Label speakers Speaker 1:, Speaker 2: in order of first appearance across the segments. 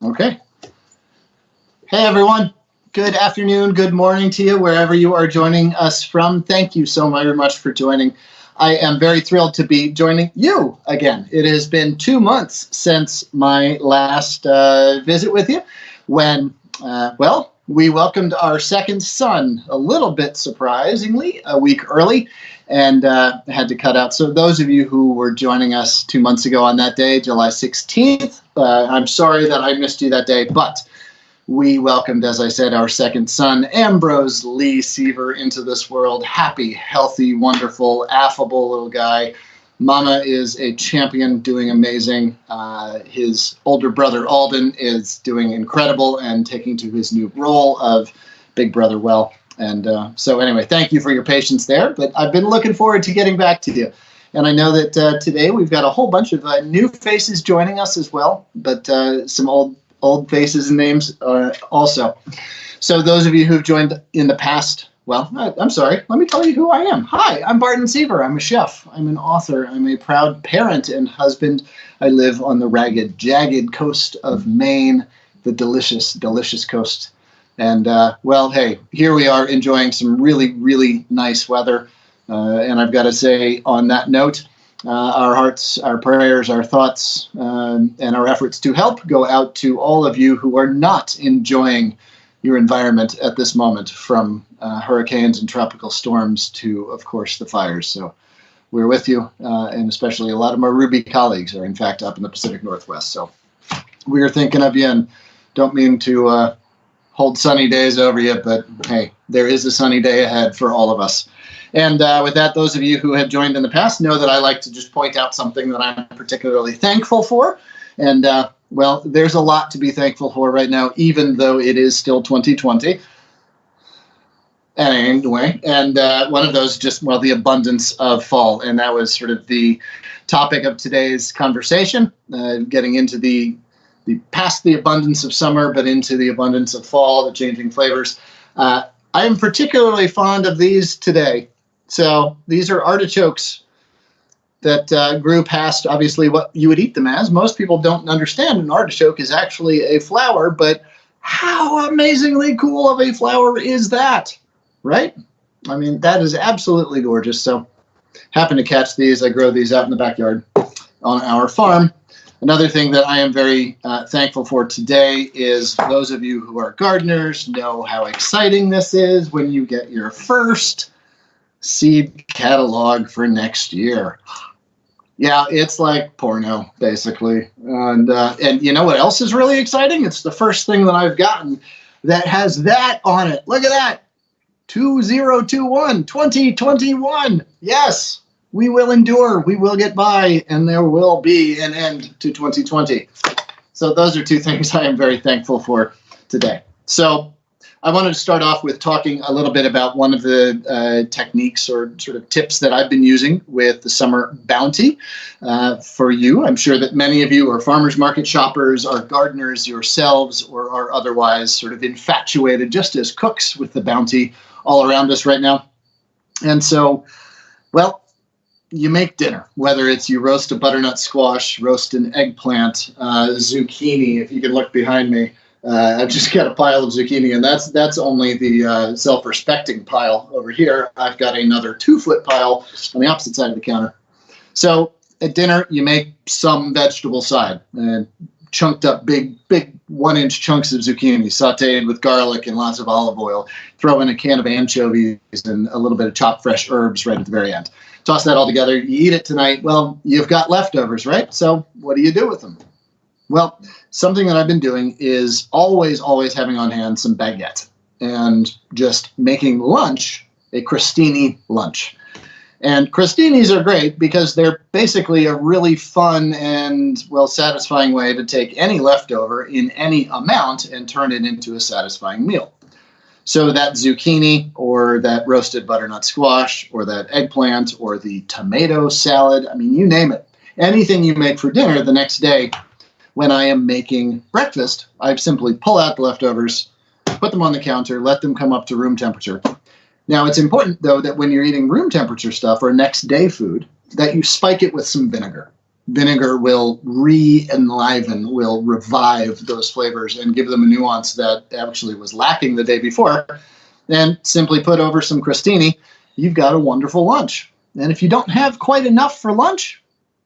Speaker 1: Okay. Hey, everyone. Good afternoon, good morning to you, wherever you are joining us from. Thank you so very much for joining. I am very thrilled to be joining you again. It has been 2 months since my last visit with you when, we welcomed our second son, a little bit surprisingly, a week early, and had to cut out. So those of you who were joining us 2 months ago on that day, July 16th, I'm sorry that I missed you that day, but we welcomed, as I said, our second son, Ambrose Lee Seaver, into this world. Happy, healthy, wonderful, affable little guy. Mama is a champion, doing amazing. His older brother, Alden, is doing incredible and taking to his new role of big brother well. And so anyway, thank you for your patience there. But I've been looking forward to getting back to you. And I know that today we've got a whole bunch of new faces joining us as well, but some old faces and names also. So those of you who've joined in the past, well, I'm sorry. Let me tell you who I am. Hi, I'm Barton Seaver. I'm a chef. I'm an author. I'm a proud parent and husband. I live on the ragged, jagged coast of Maine, the delicious, delicious coast. And, hey, here we are enjoying some really, really nice weather. And I've got to say on that note, our hearts, our prayers, our thoughts, and our efforts to help go out to all of you who are not enjoying your environment at this moment, from hurricanes and tropical storms to, of course, the fires. So we're with you, and especially a lot of my Ruby colleagues are, in fact, up in the Pacific Northwest. So we're thinking of you, and don't mean to hold sunny days over you, but hey, there is a sunny day ahead for all of us. And with that, those of you who have joined in the past know that I like to just point out something that I'm particularly thankful for. And, there's a lot to be thankful for right now, even though it is still 2020. Anyway, and one of those just, the abundance of fall. And that was sort of the topic of today's conversation, getting into the past the abundance of summer, but into the abundance of fall, the changing flavors. I am particularly fond of these today. So these are artichokes that grew past, obviously, what you would eat them as. Most people don't understand an artichoke is actually a flower, but how amazingly cool of a flower is that, right? I mean, that is absolutely gorgeous. So happen to catch these. I grow these out in the backyard on our farm. Another thing that I am very thankful for today is those of you who are gardeners know how exciting this is when you get your first seed catalog for next year. Yeah, it's like porno, basically. And you know what else is really exciting? It's the first thing that I've gotten that has that on it. Look at that. 2021, 2021. Yes, we will endure. We will get by, and there will be an end to 2020. So those are two things I am very thankful for today. So I wanted to start off with talking a little bit about one of the techniques or sort of tips that I've been using with the summer bounty for you. I'm sure that many of you are farmers market shoppers, are gardeners yourselves, or are otherwise sort of infatuated just as cooks with the bounty all around us right now. And so, you make dinner, whether it's you roast a butternut squash, roast an eggplant, zucchini. If you can look behind me, I've just got a pile of zucchini, and that's only the self-respecting pile over here. I've got another 2-foot pile on the opposite side of the counter. So at dinner, you make some vegetable side, and chunked up big 1-inch chunks of zucchini, sauteed with garlic and lots of olive oil. Throw in a can of anchovies and a little bit of chopped fresh herbs right at the very end. Toss that all together. You eat it tonight. Well, you've got leftovers, right? So what do you do with them? Well, something that I've been doing is always having on hand some baguette and just making lunch a crostini lunch. And crostinis are great because they're basically a really fun and, satisfying way to take any leftover in any amount and turn it into a satisfying meal. So that zucchini or that roasted butternut squash or that eggplant or the tomato salad, I mean, you name it. Anything you make for dinner the next day, when I am making breakfast, I simply pull out the leftovers, put them on the counter, let them come up to room temperature. Now, it's important, though, that when you're eating room temperature stuff or next day food, that you spike it with some vinegar. vinegar will re-enliven, will revive those flavors and give them a nuance that actually was lacking the day before. And simply put over some crostini, you've got a wonderful lunch. And if you don't have quite enough for lunch,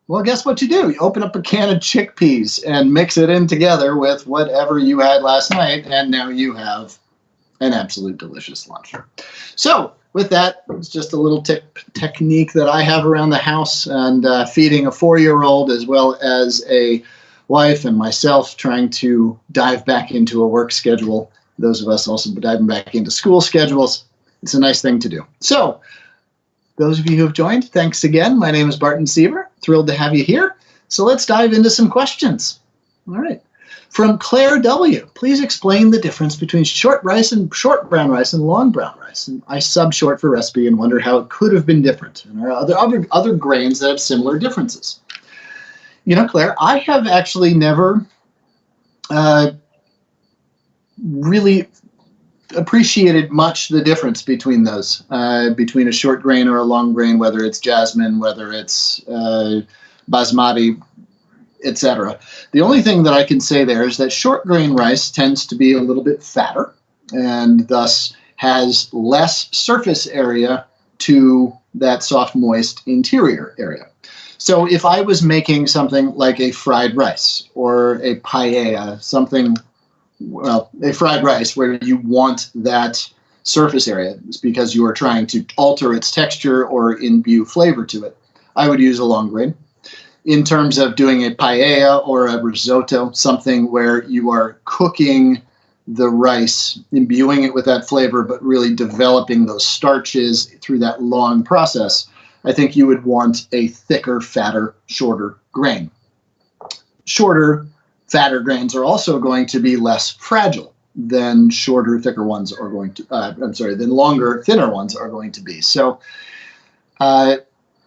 Speaker 1: well, guess what you do? You open up a can of chickpeas and mix it in together with whatever you had last night, and now you have an absolute delicious lunch. So with that, it's just a little technique that I have around the house, and feeding a 4-year-old as well as a wife and myself trying to dive back into a work schedule. Those of us also diving back into school schedules. It's a nice thing to do. So those of you who have joined, thanks again. My name is Barton Seaver. Thrilled to have you here. So let's dive into some questions. All right. From Claire W., please explain the difference between short brown rice and long brown rice. And I sub-short for recipe and wonder how it could have been different. And are other grains that have similar differences? You know, Claire, I have actually never really appreciated much the difference between those, between a short grain or a long grain, whether it's jasmine, whether it's basmati, etc. The only thing that I can say there is that short grain rice tends to be a little bit fatter and thus has less surface area to that soft, moist interior area. So if I was making something like a fried rice or a paella, something, well, a fried rice where you want that surface area because you are trying to alter its texture or imbue flavor to it, I would use a long grain. In terms of doing a paella or a risotto, something where you are cooking the rice, imbuing it with that flavor, but really developing those starches through that long process, I think you would want a thicker, fatter, shorter grain. Shorter, fatter grains are also going to be less fragile than shorter, thicker ones are going to, than longer, thinner ones are going to be. So,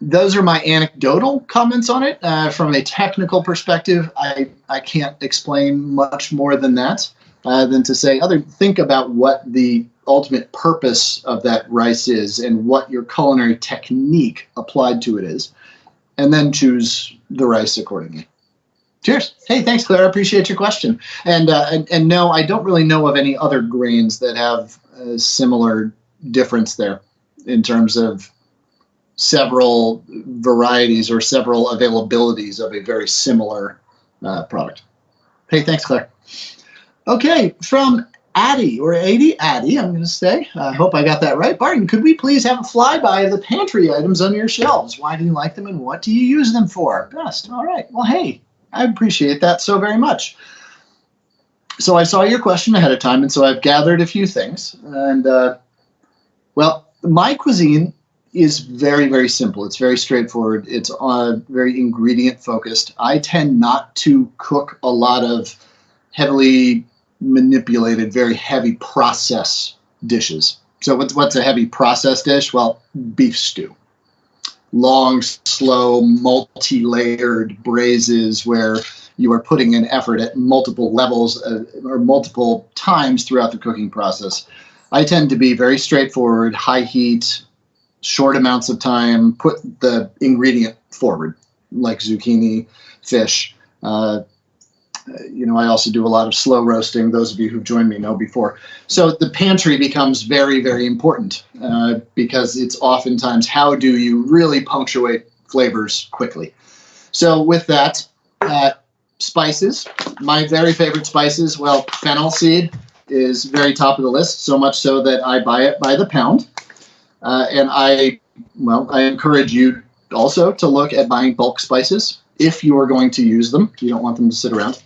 Speaker 1: those are my anecdotal comments on it. From a technical perspective, I can't explain much more than that, than to say, think about what the ultimate purpose of that rice is and what your culinary technique applied to it is, and then choose the rice accordingly. Cheers. Hey, thanks, Claire. I appreciate your question. And no, I don't really know of any other grains that have a similar difference there in terms of several varieties or several availabilities of a very similar product. Hey, thanks, Claire. Okay, from Addie, I'm going to say. I hope I got that right. Barton, could we please have a flyby of the pantry items on your shelves? Why do you like them and what do you use them for? Best. All right. Well, hey, I appreciate that so very much. So I saw your question ahead of time, and so I've gathered a few things. And, well, my cuisine is very, very simple. It's very straightforward. It's very ingredient focused. I tend not to cook a lot of heavily manipulated, very heavy process dishes. So what's a heavy process dish? Well, beef stew. Long, slow, multi-layered braises where you are putting an effort at multiple levels or multiple times throughout the cooking process. I tend to be very straightforward, high heat, short amounts of time, put the ingredient forward, like zucchini, fish. I also do a lot of slow roasting. Those of you who've joined me know before. So the pantry becomes very, very important because it's oftentimes how do you really punctuate flavors quickly. So with that, spices, my very favorite spices, well, fennel seed is very top of the list, so much so that I buy it by the pound. And I encourage you also to look at buying bulk spices if you are going to use them. You don't want them to sit around.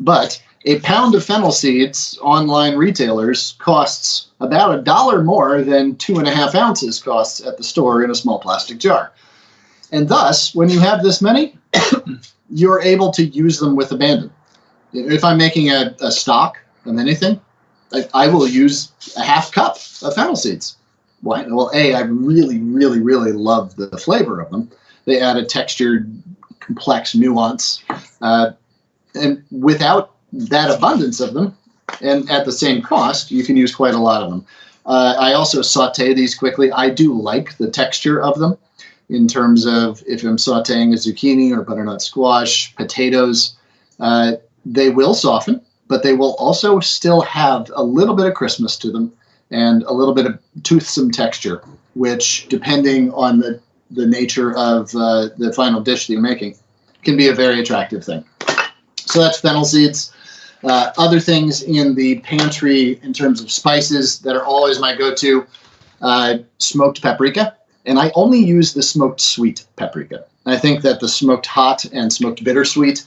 Speaker 1: But a pound of fennel seeds, online retailers, costs about $1 more than 2.5 ounces costs at the store in a small plastic jar. And thus, when you have this many, you're able to use them with abandon. If I'm making a stock of anything, I will use a half cup of fennel seeds. Why? Well, I really, really, really love the flavor of them. They add a textured, complex nuance. And without that abundance of them, and at the same cost, you can use quite a lot of them. I also saute these quickly. I do like the texture of them. in terms of if I'm sauteing a zucchini or butternut squash, potatoes. They will soften, but they will also still have a little bit of crispness to them and a little bit of toothsome texture, which, depending on the nature of the final dish that you're making, can be a very attractive thing. So that's fennel seeds. Other things in the pantry in terms of spices that are always my go-to, smoked paprika. And I only use the smoked sweet paprika. I think that the smoked hot and smoked bittersweet,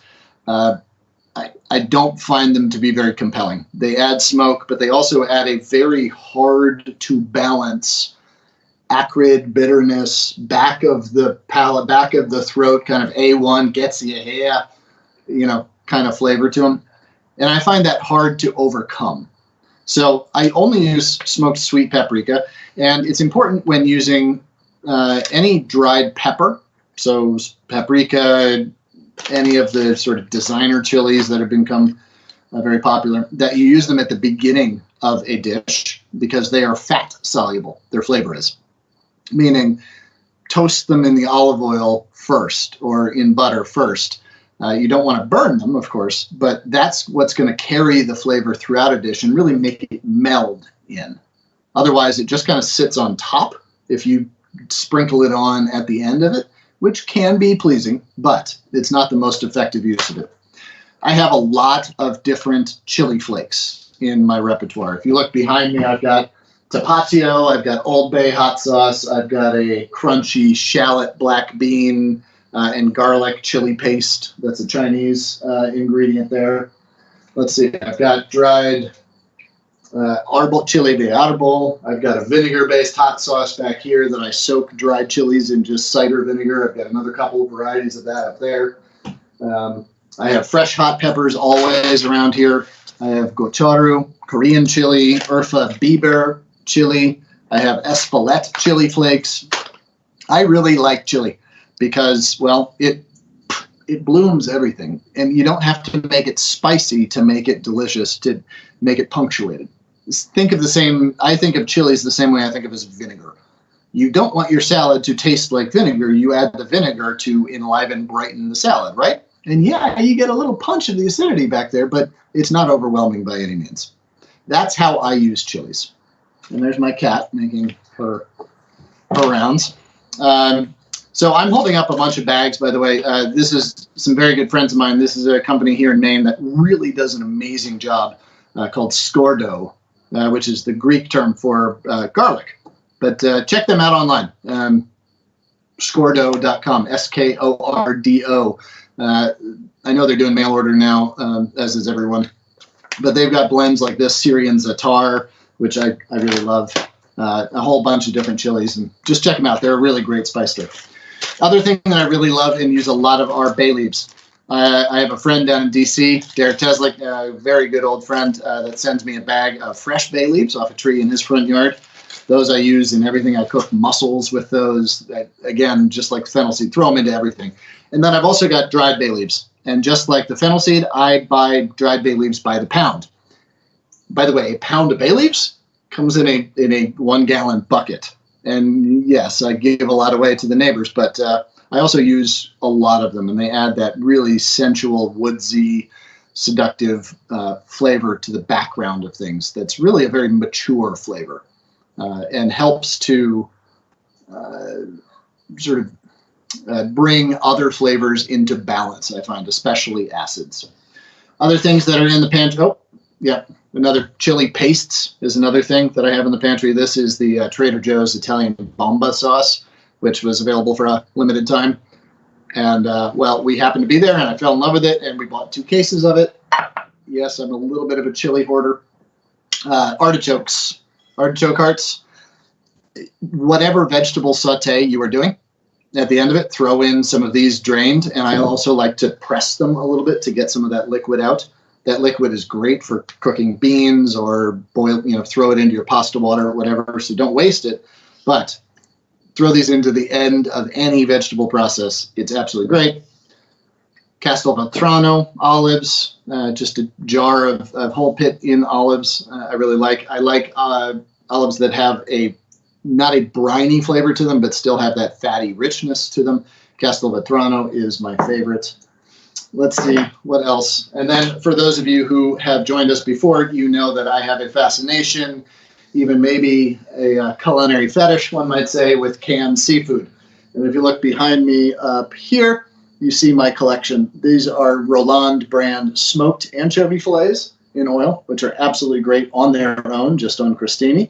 Speaker 1: I don't find them to be very compelling. They add smoke, but they also add a very hard to balance acrid bitterness, back of the palate, back of the throat, kind of A1, gets you here, kind of flavor to them. And I find that hard to overcome. So I only use smoked sweet paprika. And it's important when using any dried pepper, so paprika, any of the sort of designer chilies that have become very popular, that you use them at the beginning of a dish because they are fat soluble, their flavor is. Meaning toast them in the olive oil first or in butter first. You don't want to burn them, of course, but that's what's going to carry the flavor throughout a dish and really make it meld in. Otherwise, it just kind of sits on top if you sprinkle it on at the end of it, which can be pleasing, but it's not the most effective use of it. I have a lot of different chili flakes in my repertoire. If you look behind me, I've got tapatio, I've got Old Bay hot sauce, I've got a crunchy shallot black bean and garlic chili paste. That's a Chinese ingredient there. Let's see, I've got dried arbol, chili de arbol. I've got a vinegar-based hot sauce back here that I soak dried chilies in just cider vinegar. I've got another couple of varieties of that up there. I have fresh hot peppers always around here. I have gochugaru, Korean chili, Urfa biber chili. I have Espelette chili flakes. I really like chili because, well, it blooms everything. And you don't have to make it spicy to make it delicious, to make it punctuated. I think of chilies the same way I think of as vinegar. You don't want your salad to taste like vinegar. You add the vinegar to enliven, brighten the salad, right? And yeah, you get a little punch of the acidity back there, but it's not overwhelming by any means. That's how I use chilies. And there's my cat making her rounds. So I'm holding up a bunch of bags, by the way. This is some very good friends of mine. This is a company here in Maine that really does an amazing job called Skordo, which is the Greek term for garlic. But check them out online, skordo.com, S-K-O-R-D-O. I know they're doing mail order now, as is everyone. But they've got blends like this, Syrian Za'atar, which I really love, a whole bunch of different chilies. And just check them out. They're a really great spice stick. Other thing that I really love and use a lot of are bay leaves. I have a friend down in D.C., Derek Teslick, a very good old friend that sends me a bag of fresh bay leaves off a tree in his front yard. Those I use in everything. I cook mussels with those. Again, just like fennel seed, throw them into everything. And then I've also got dried bay leaves. And just like the fennel seed, I buy dried bay leaves by the pound. By the way, a pound of bay leaves comes in a 1 gallon bucket. And yes, I give a lot away to the neighbors, but I also use a lot of them, and they add that really sensual, woodsy, seductive flavor to the background of things. That's really a very mature flavor and helps to sort of bring other flavors into balance, I find, especially acids. Other things that are in the pantry. Oh, yeah. Another chili pastes is another thing that I have in the pantry. This is the Trader Joe's Italian bomba sauce, which was available for a limited time. And, well, we happened to be there, and I fell in love with it, and we bought 2 cases of it. Yes, I'm a little bit of a chili hoarder. Artichokes, artichoke hearts. Whatever vegetable saute you are doing, at the end of it, throw in some of these drained, and I also like to press them a little bit to get some of that liquid out. That liquid is great for cooking beans or boil, throw it into your pasta water or whatever, so don't waste it. But throw these into the end of any vegetable process. It's absolutely great. Castelvetrano olives, just a jar of whole pit in olives. I really like. I like olives that have a not a briny flavor to them, but still have that fatty richness to them. Castelvetrano is my favorite. Let's see what else. And then for those of you who have joined us before, you know that I have a fascination, even maybe a culinary fetish, one might say, with canned seafood. And if you look behind me up here, you see my collection. These are Roland brand smoked anchovy fillets in oil, which are absolutely great on their own, just on crostini.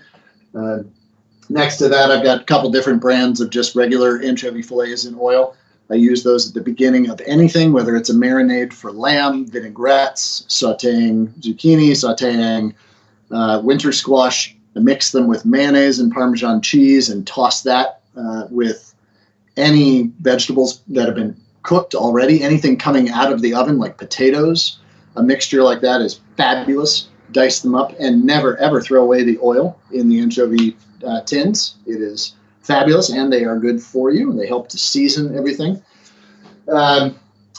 Speaker 1: Next to that, I've got a couple different brands of just regular anchovy fillets in oil. I use those at the beginning of anything, whether it's a marinade for lamb, vinaigrettes, sauteing zucchini, sauteing winter squash. I mix them with mayonnaise and Parmesan cheese and toss that with any vegetables that have been cooked already, anything coming out of the oven like potatoes. A mixture like that is fabulous. Dice them up and never, ever throw away the oil in the anchovy tins. It is fabulous, and they are good for you. They help to season everything. I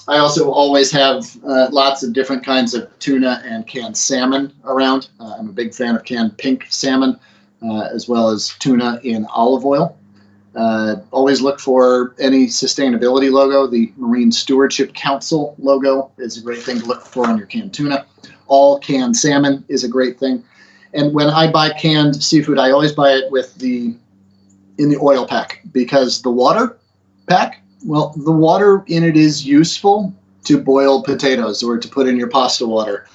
Speaker 1: also always have lots of different kinds of tuna and canned salmon around. I'm a big fan of canned pink salmon, as well as tuna in olive oil. Always look for any sustainability logo. The Marine Stewardship Council logo is a great thing to look for on your canned tuna. All canned salmon is a great thing. And when I buy canned seafood, I always buy it with in the oil pack, because the water pack, well, the water in it is useful to boil potatoes or to put in your pasta water.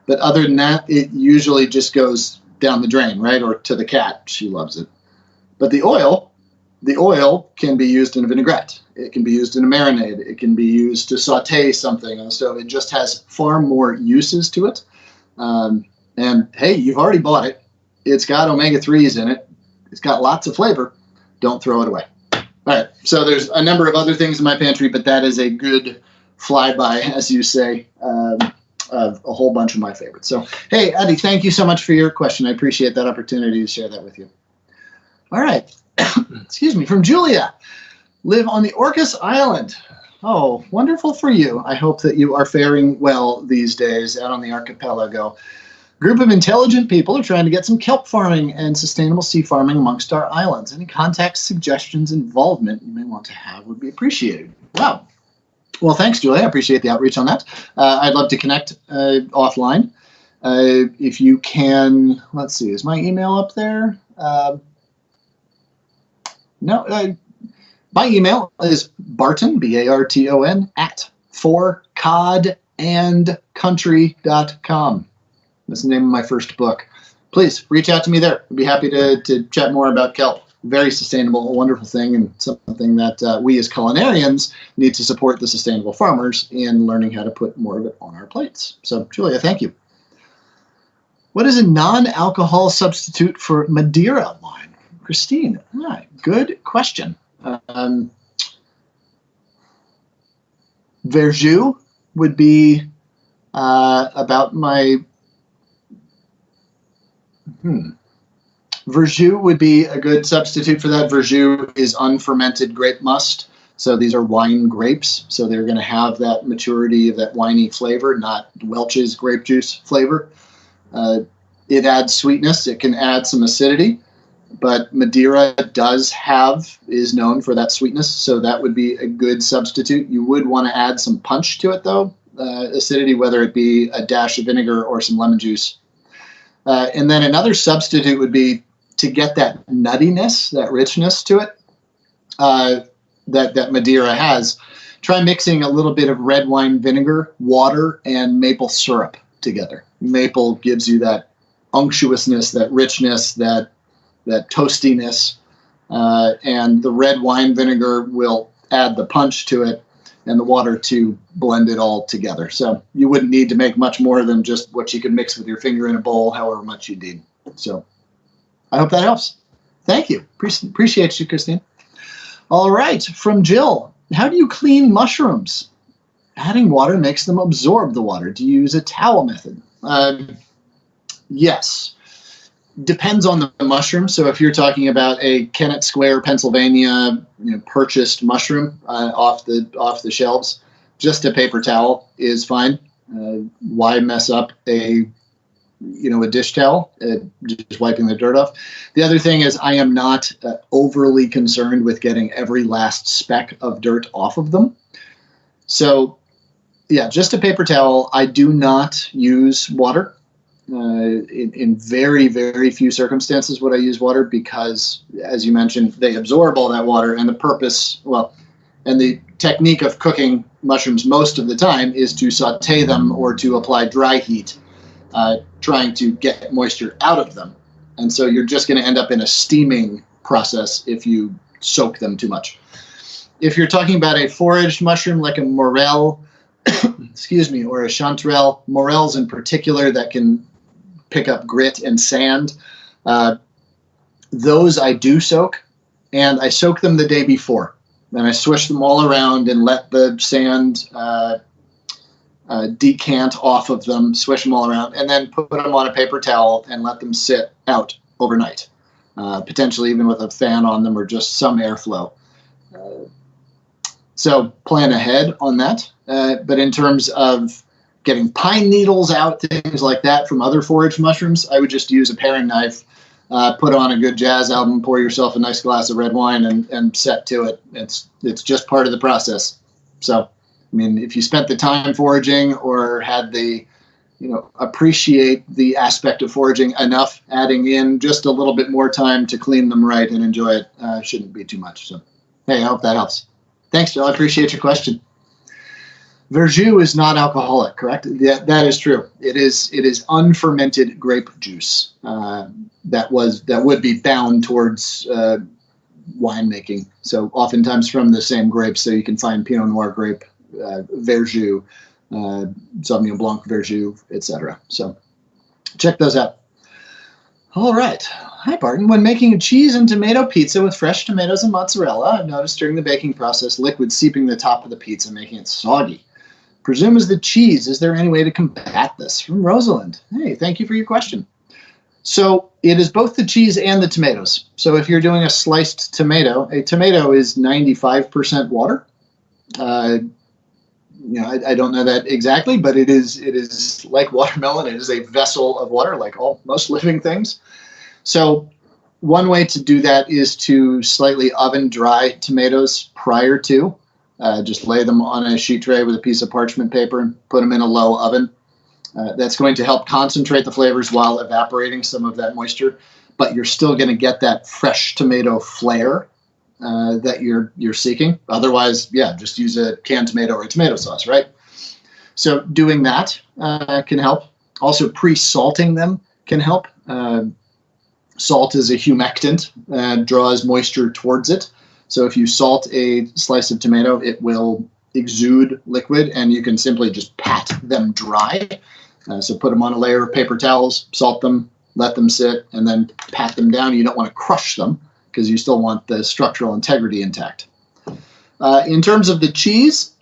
Speaker 1: But other than that, it usually just goes down the drain, right? Or to the cat. She loves it. But the oil can be used in a vinaigrette. It can be used in a marinade. It can be used to saute something on the stove. It just has far more uses to it. And hey, you've already bought it. It's got omega-3s in it. It's got lots of flavor. Don't throw it away. All right. So there's a number of other things in my pantry, but that is a good flyby, as you say, of a whole bunch of my favorites. So, hey, Eddie, thank you so much for your question. I appreciate that opportunity to share that with you. All right. Excuse me. From Julia. Live on the Orcas Island. Oh, wonderful for you. I hope that you are faring well these days out on the archipelago. Group of intelligent people are trying to get some kelp farming and sustainable sea farming amongst our islands. Any contacts, suggestions, involvement you may want to have would be appreciated. Wow. Well, thanks, Julia. I appreciate the outreach on that. I'd love to connect offline. If you can, let's see, is my email up there? No, my email is Barton, Barton, at forcodandcountry.com. That's the name of my first book. Please reach out to me there. I'd be happy to chat more about kelp. Very sustainable, a wonderful thing, and something that we as culinarians need to support the sustainable farmers in learning how to put more of it on our plates. So, Julia, thank you. What is a non-alcohol substitute for Madeira wine? Christine, good question. Verjus would be about my... Verjus would be a good substitute for that. Verjus is unfermented grape must. So these are wine grapes. So they're going to have that maturity of that winey flavor, not Welch's grape juice flavor. It adds sweetness. It can add some acidity. But Madeira is known for that sweetness. So that would be a good substitute. You would want to add some punch to it, though. Acidity, whether it be a dash of vinegar or some lemon juice. And then another substitute would be to get that nuttiness, that richness to it that Madeira has. Try mixing a little bit of red wine vinegar, water, and maple syrup together. Maple gives you that unctuousness, that richness, that toastiness, and the red wine vinegar will add the punch to it, and the water to blend it all together. So you wouldn't need to make much more than just what you could mix with your finger in a bowl, however much you need. So I hope that helps. Thank you. Appreciate you, Christine. All right, from Jill. How do you clean mushrooms? Adding water makes them absorb the water. Do you use a towel method? Yes. Depends on the mushroom. So if you're talking about a Kennett Square, Pennsylvania, purchased mushroom off the shelves, just a paper towel is fine. Why mess up a a dish towel, just wiping the dirt off. The other thing is I am not overly concerned with getting every last speck of dirt off of them. So, yeah, just a paper towel. I do not use water. In very, very few circumstances would I use water because, as you mentioned, they absorb all that water. And the purpose, and the technique of cooking mushrooms most of the time is to saute them or to apply dry heat, trying to get moisture out of them. And so you're just going to end up in a steaming process if you soak them too much. If you're talking about a foraged mushroom like a morel, or a chanterelle, morels in particular that can pick up grit and sand, those I do soak, and I soak them the day before. And I swish them all around and let the sand decant off of them, swish them all around, and then put them on a paper towel and let them sit out overnight, potentially even with a fan on them or just some airflow. So plan ahead on that. But in terms of getting pine needles out, things like that from other foraged mushrooms, I would just use a paring knife, put on a good jazz album, pour yourself a nice glass of red wine, and set to it. It's just part of the process. So, I mean, if you spent the time foraging or had the, appreciate the aspect of foraging enough, adding in just a little bit more time to clean them right and enjoy it shouldn't be too much. So, hey, I hope that helps. Thanks, Jill. I appreciate your question. Verjus is not alcoholic, correct? Yeah, that is true. It is unfermented grape juice that would be bound towards winemaking. So oftentimes from the same grapes. So you can find Pinot Noir grape, Verjus, Sauvignon Blanc, Verjus, etc. So check those out. All right. Hi, Barton. When making a cheese and tomato pizza with fresh tomatoes and mozzarella, I've noticed during the baking process liquid seeping the top of the pizza, making it soggy. Presume as the cheese, is there any way to combat this? From Rosalind. Hey, thank you for your question. So it is both the cheese and the tomatoes. So if you're doing a sliced tomato, a tomato is 95% water. I don't know that exactly, but it is like watermelon. It is a vessel of water, like most living things. So one way to do that is to slightly oven dry tomatoes prior to. Just lay them on a sheet tray with a piece of parchment paper and put them in a low oven. That's going to help concentrate the flavors while evaporating some of that moisture, but you're still going to get that fresh tomato flair that you're seeking. Otherwise, just use a canned tomato or a tomato sauce, right? So doing that can help. Also, pre-salting them can help. Salt is a humectant and draws moisture towards it. So if you salt a slice of tomato, it will exude liquid, and you can simply just pat them dry. So put them on a layer of paper towels, salt them, let them sit, and then pat them down. You don't want to crush them because you still want the structural integrity intact. In terms of the cheese,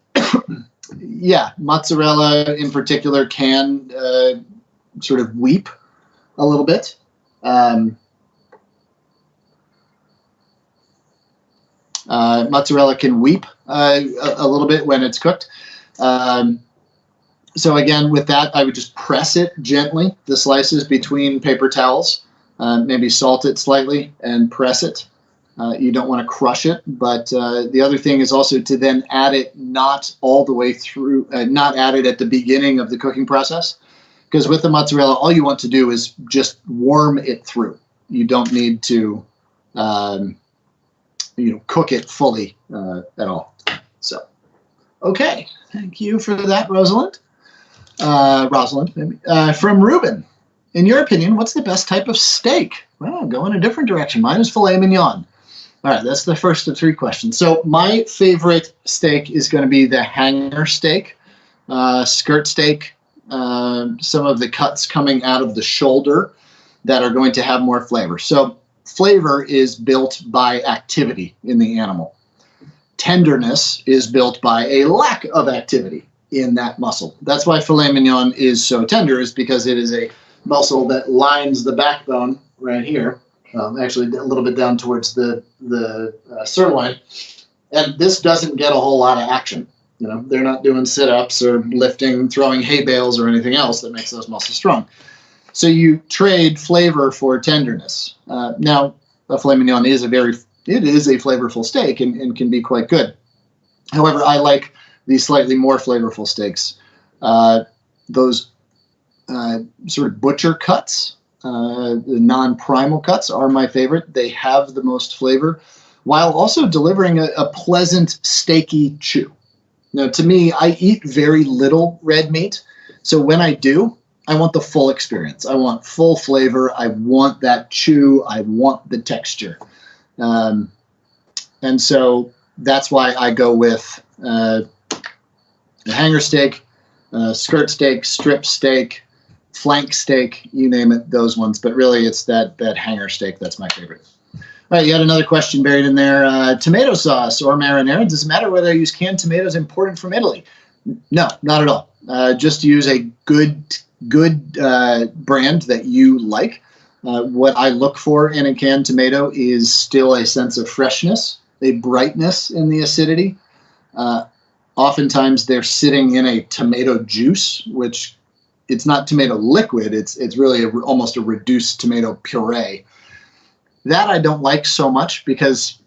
Speaker 1: mozzarella in particular can sort of weep a little bit. Mozzarella can weep a little bit when it's cooked. So again, with that, I would just press it gently, the slices between paper towels, maybe salt it slightly and press it. You don't want to crush it, but the other thing is also to then add it not all the way through, not add it at the beginning of the cooking process, because with the mozzarella, all you want to do is just warm it through. You don't need to cook it fully at all. So, okay. Thank you for that, Rosalind. Rosalind, maybe. From Ruben. In your opinion, what's the best type of steak? Well, go in a different direction. Mine is filet mignon. All right, that's the first of three questions. So my favorite steak is going to be the hanger steak, skirt steak, some of the cuts coming out of the shoulder that are going to have more flavor. So flavor is built by activity in the animal. Tenderness is built by a lack of activity in that muscle. That's why filet mignon is so tender, is because it is a muscle that lines the backbone right here, actually a little bit down towards the sirloin. And this doesn't get a whole lot of action. They're not doing sit-ups or lifting, throwing hay bales or anything else that makes those muscles strong. So you trade flavor for tenderness. Now, a filet mignon is a flavorful steak and can be quite good. However, I like the slightly more flavorful steaks. Those sort of butcher cuts, the non-primal cuts are my favorite. They have the most flavor while also delivering a pleasant, steaky chew. Now, to me, I eat very little red meat. So when I do, I want the full experience. I want full flavor. I want that chew. I want the texture. And so that's why I go with a hanger steak, skirt steak, strip steak, flank steak, you name it, those ones. But really, it's that hanger steak that's my favorite. All right, you had another question buried in there. Tomato sauce or marinara, does it matter whether I use canned tomatoes imported from Italy? No, not at all. Just use a good brand that you like. What I look for in a canned tomato is still a sense of freshness, a brightness in the acidity. Oftentimes they're sitting in a tomato juice, which it's not tomato liquid. It's really almost a reduced tomato puree. That I don't like so much because,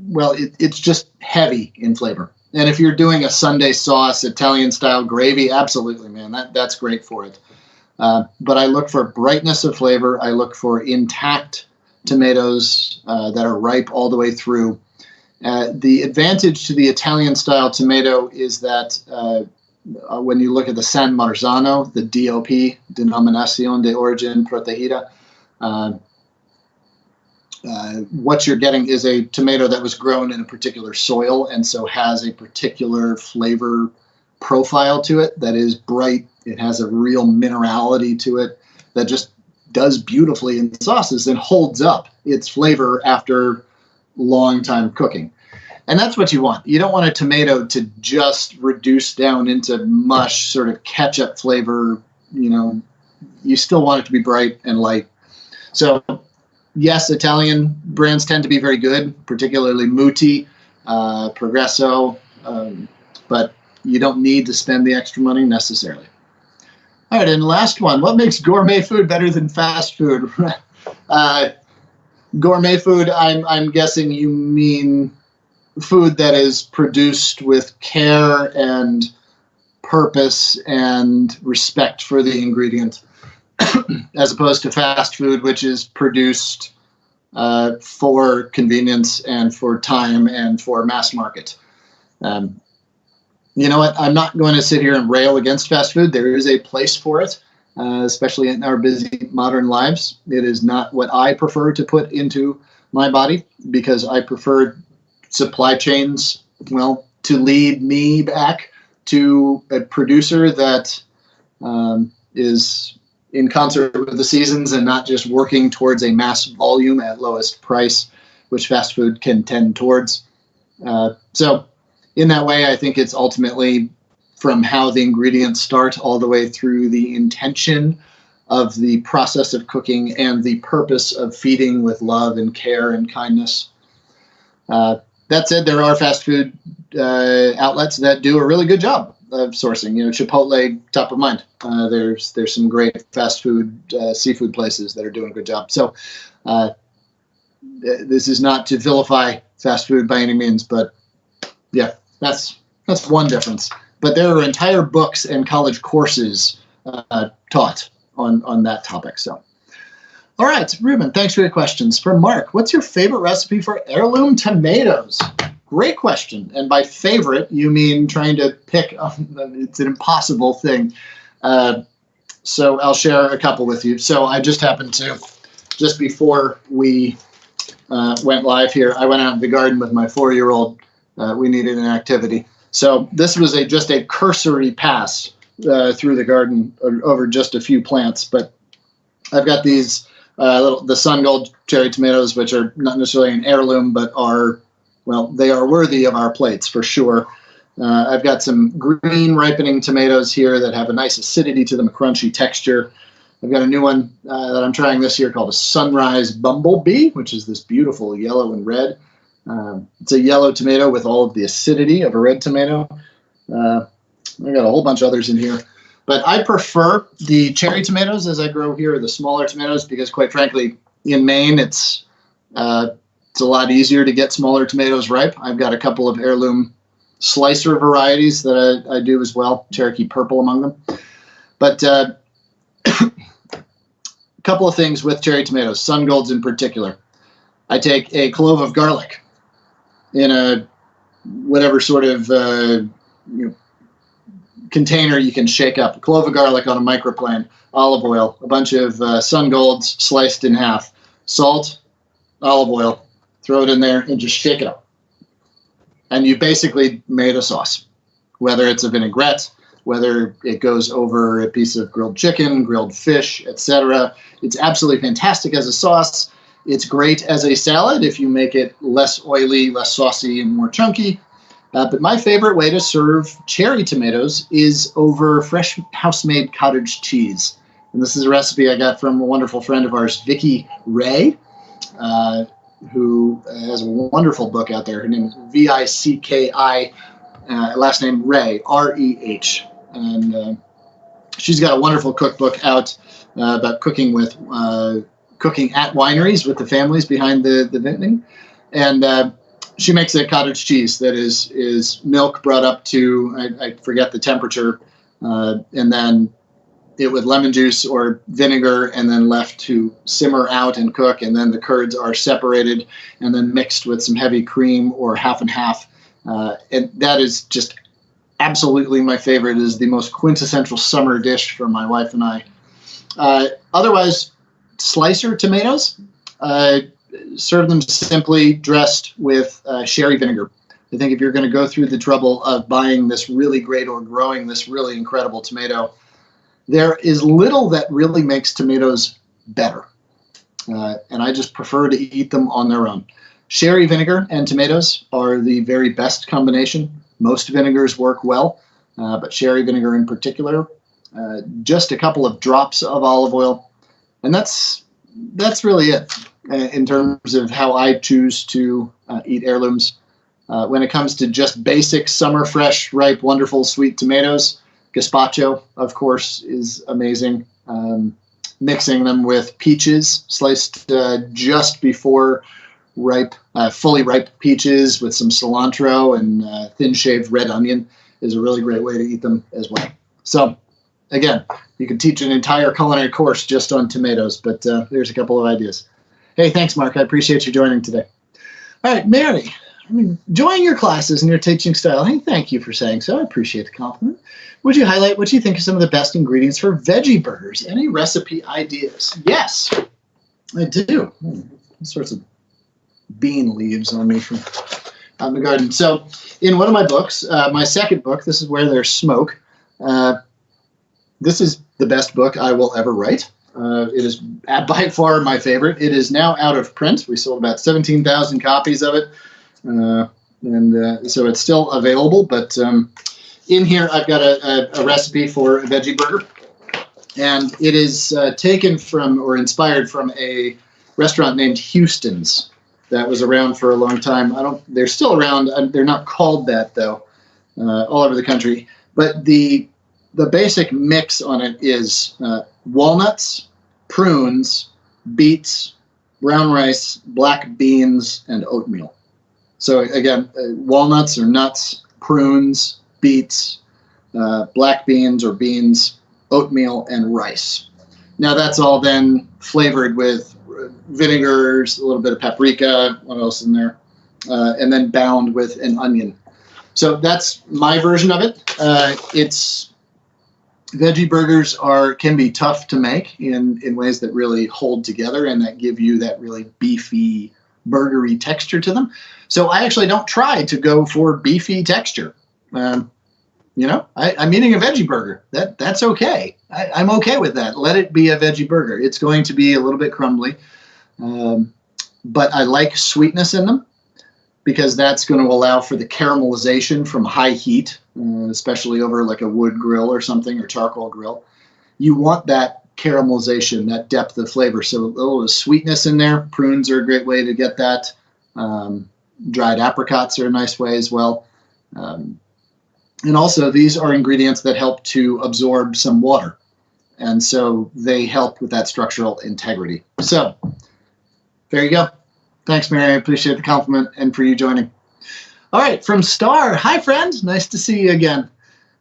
Speaker 1: well, it's just heavy in flavor. And if you're doing a Sunday sauce, Italian-style gravy, absolutely, man, that's great for it. But I look for brightness of flavor. I look for intact tomatoes that are ripe all the way through. The advantage to the Italian-style tomato is that when you look at the San Marzano, the DOP, Denominación de Origen Protegida, what you're getting is a tomato that was grown in a particular soil and so has a particular flavor profile to it that is bright. It has a real minerality to it that just does beautifully in sauces and holds up its flavor after long time cooking. And that's what you want. You don't want a tomato to just reduce down into mush, sort of ketchup flavor. You still want it to be bright and light. So yes, Italian brands tend to be very good, particularly Muti, Progresso, but you don't need to spend the extra money necessarily. All right, and last one, what makes gourmet food better than fast food? Gourmet food, I'm guessing you mean food that is produced with care and purpose and respect for the ingredient, as opposed to fast food, which is produced for convenience and for time and for mass market. You know what? I'm not going to sit here and rail against fast food. There is a place for it, especially in our busy modern lives. It is not what I prefer to put into my body because I prefer supply chains, well, to lead me back to a producer that is in concert with the seasons and not just working towards a mass volume at lowest price, which fast food can tend towards. So in that way, I think it's ultimately from how the ingredients start all the way through the intention of the process of cooking and the purpose of feeding with love and care and kindness. That said, there are fast food outlets that do a really good job of sourcing. Chipotle, top of mind. There's some great fast food, seafood places that are doing a good job. So this is not to vilify fast food by any means, but yeah, that's one difference. But there are entire books and college courses taught on that topic. So, all right, Ruben, thanks for your questions. From Mark, what's your favorite recipe for heirloom tomatoes? Great question. And by favorite, you mean trying to pick. It's an impossible thing. So I'll share a couple with you. So I just happened to, just before we went live here, I went out in the garden with my 4-year-old. We needed an activity. So this was just a cursory pass through the garden over just a few plants. But I've got these the Sun Gold cherry tomatoes, which are not necessarily an heirloom, but they are worthy of our plates for sure. I've got some green ripening tomatoes here that have a nice acidity to them, a crunchy texture. I've got a new one that I'm trying this year called a Sunrise Bumblebee, which is this beautiful yellow and red. It's a yellow tomato with all of the acidity of a red tomato. I've got a whole bunch of others in here. But I prefer the cherry tomatoes as I grow here, or the smaller tomatoes, because quite frankly, in Maine, it's a lot easier to get smaller tomatoes ripe. I've got a couple of heirloom slicer varieties that I do as well, Cherokee Purple among them. But a couple of things with cherry tomatoes, sun golds in particular. I take a clove of garlic in a whatever sort of container you can shake up. A clove of garlic on a microplane, olive oil, a bunch of sun golds sliced in half, salt, olive oil, throw it in there and just shake it up. And you basically made a sauce, whether it's a vinaigrette, whether it goes over a piece of grilled chicken, grilled fish, etc. It's absolutely fantastic as a sauce. It's great as a salad if you make it less oily, less saucy, and more chunky. But my favorite way to serve cherry tomatoes is over fresh house-made cottage cheese. And this is a recipe I got from a wonderful friend of ours, Vicki Ray, who has a wonderful book out there. Her name is Vicki, last name Ray, R-E-H. And she's got a wonderful cookbook out about cooking at wineries with the families behind the vintning. And she makes a cottage cheese that is milk brought up to, I forget the temperature, and then it with lemon juice or vinegar and then left to simmer out and cook. And then the curds are separated and then mixed with some heavy cream or half and half. And that is just absolutely my favorite. It is the most quintessential summer dish for my wife and I. Otherwise, slicer tomatoes, serve them simply dressed with sherry vinegar. I think if you're going to go through the trouble of buying this really great or growing this really incredible tomato, there is little that really makes tomatoes better. And I just prefer to eat them on their own. Sherry vinegar and tomatoes are the very best combination. Most vinegars work well, but sherry vinegar in particular. Just a couple of drops of olive oil. And that's really it in terms of how I choose to eat heirlooms. When it comes to just basic summer fresh, ripe, wonderful, sweet tomatoes, gazpacho, of course, is amazing. Mixing them with peaches, sliced just before ripe, fully ripe peaches with some cilantro and thin shaved red onion is a really great way to eat them as well. So, again, you could teach an entire culinary course just on tomatoes, but there's a couple of ideas. Hey, thanks, Mark. I appreciate you joining today. All right, Mary, I'm enjoying your classes and your teaching style. Hey, thank you for saying so. I appreciate the compliment. Would you highlight what you think are some of the best ingredients for veggie burgers? Any recipe ideas? Yes, I do. All sorts of bean leaves on me from out in the garden. So in one of my books, my second book, This Is Where There's Smoke, this is the best book I will ever write. It is by far my favorite. It is now out of print. We sold about 17,000 copies of it. So it's still available, but in here I've got a recipe for a veggie burger, and it is taken from or inspired from a restaurant named Houston's that was around for a long time. They're still around. They're not called that though, all over the country. But the basic mix on it is walnuts, prunes, beets, brown rice, black beans, and oatmeal. So again, walnuts or nuts, prunes, beets, black beans or beans, oatmeal, and rice. Now that's all then flavored with vinegars, a little bit of paprika, what else in there, and then bound with an onion. So that's my version of it. Veggie burgers can be tough to make in ways that really hold together and that give you that really beefy, burgery texture to them. So I actually don't try to go for beefy texture. I'm eating a veggie burger. That's okay. I'm okay with that. Let it be a veggie burger. It's going to be a little bit crumbly, but I like sweetness in them because that's going to allow for the caramelization from high heat, especially over like a wood grill or something or charcoal grill. You want that caramelization, that depth of flavor. So a little sweetness in there. Prunes are a great way to get that. Dried apricots are a nice way as well. And also, these are ingredients that help to absorb some water. And so they help with that structural integrity. So there you go. Thanks, Mary. I appreciate the compliment and for you joining. All right, from Star. Hi, friend. Nice to see you again.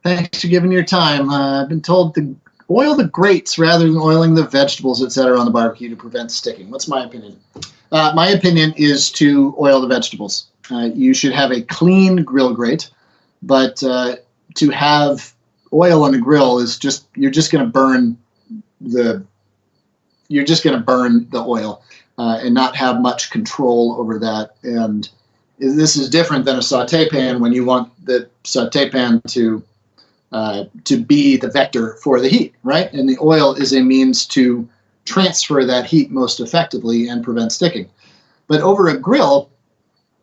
Speaker 1: Thanks for giving your time. I've been told to oil the grates rather than oiling the vegetables, etc., on the barbecue to prevent sticking. What's my opinion? My opinion is to oil the vegetables. You should have a clean grill grate, but to have oil on the grill is just, you're just going to burn the oil and not have much control over that. And this is different than a saute pan when you want the saute pan to be the vector for the heat, right? And the oil is a means to transfer that heat most effectively and prevent sticking. But over a grill,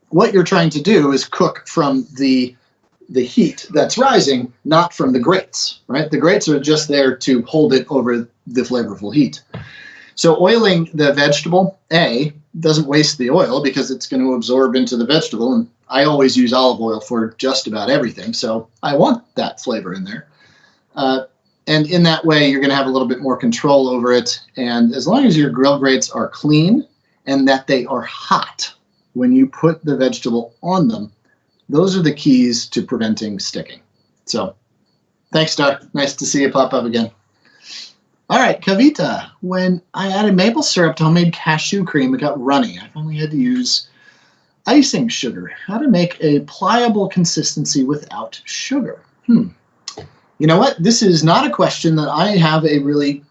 Speaker 1: what you're trying to do is cook from the heat that's rising, not from the grates, right? The grates are just there to hold it over the flavorful heat. So oiling the vegetable, doesn't waste the oil because it's going to absorb into the vegetable. And I always use olive oil for just about everything. So I want that flavor in there. And in that way, you're going to have a little bit more control over it. And as long as your grill grates are clean and that they are hot when you put the vegetable on them, those are the keys to preventing sticking. So thanks, Star. Nice to see you pop up again. All right, Kavita. When I added maple syrup to homemade cashew cream, it got runny. I finally had to use icing sugar. How to make a pliable consistency without sugar? You know what? This is not a question that I have a really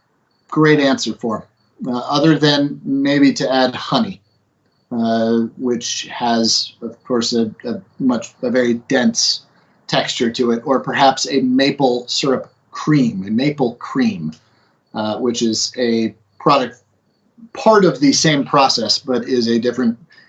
Speaker 1: great answer for, other than maybe to add honey, which has, of course, a very dense texture to it, or perhaps a maple syrup cream, a maple cream, which is a part of the same process, but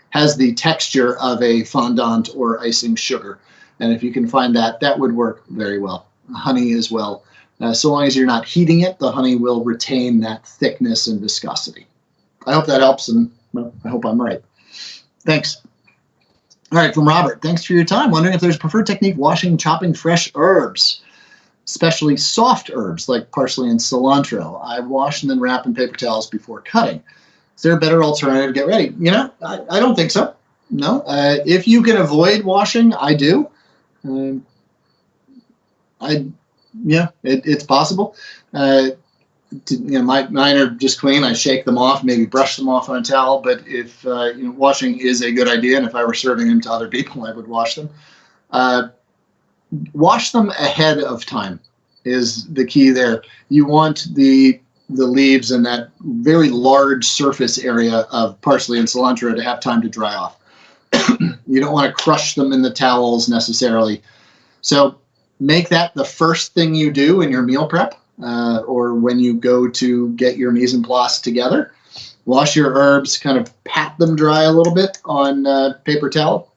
Speaker 1: has the texture of a fondant or icing sugar. And if you can find that, that would work very well. Honey as well. So long as you're not heating it, the honey will retain that thickness and viscosity. I hope that helps, and well, I hope I'm right. Thanks. All right, from Robert. Thanks for your time. Wondering if there's a preferred technique washing and chopping fresh herbs, especially soft herbs like parsley and cilantro. I wash and then wrap in paper towels before cutting. Is there a better alternative to get ready? You know, I don't think so. No. If you can avoid washing, I do. It's possible. Mine are just clean. I shake them off, maybe brush them off on a towel. But if washing is a good idea, and if I were serving them to other people, I would wash them. Wash them ahead of time is the key there. You want the leaves and that very large surface area of parsley and cilantro to have time to dry off. You don't want to crush them in the towels necessarily. So make that the first thing you do in your meal prep, or when you go to get your mise en place together. Wash your herbs, kind of pat them dry a little bit on paper towel.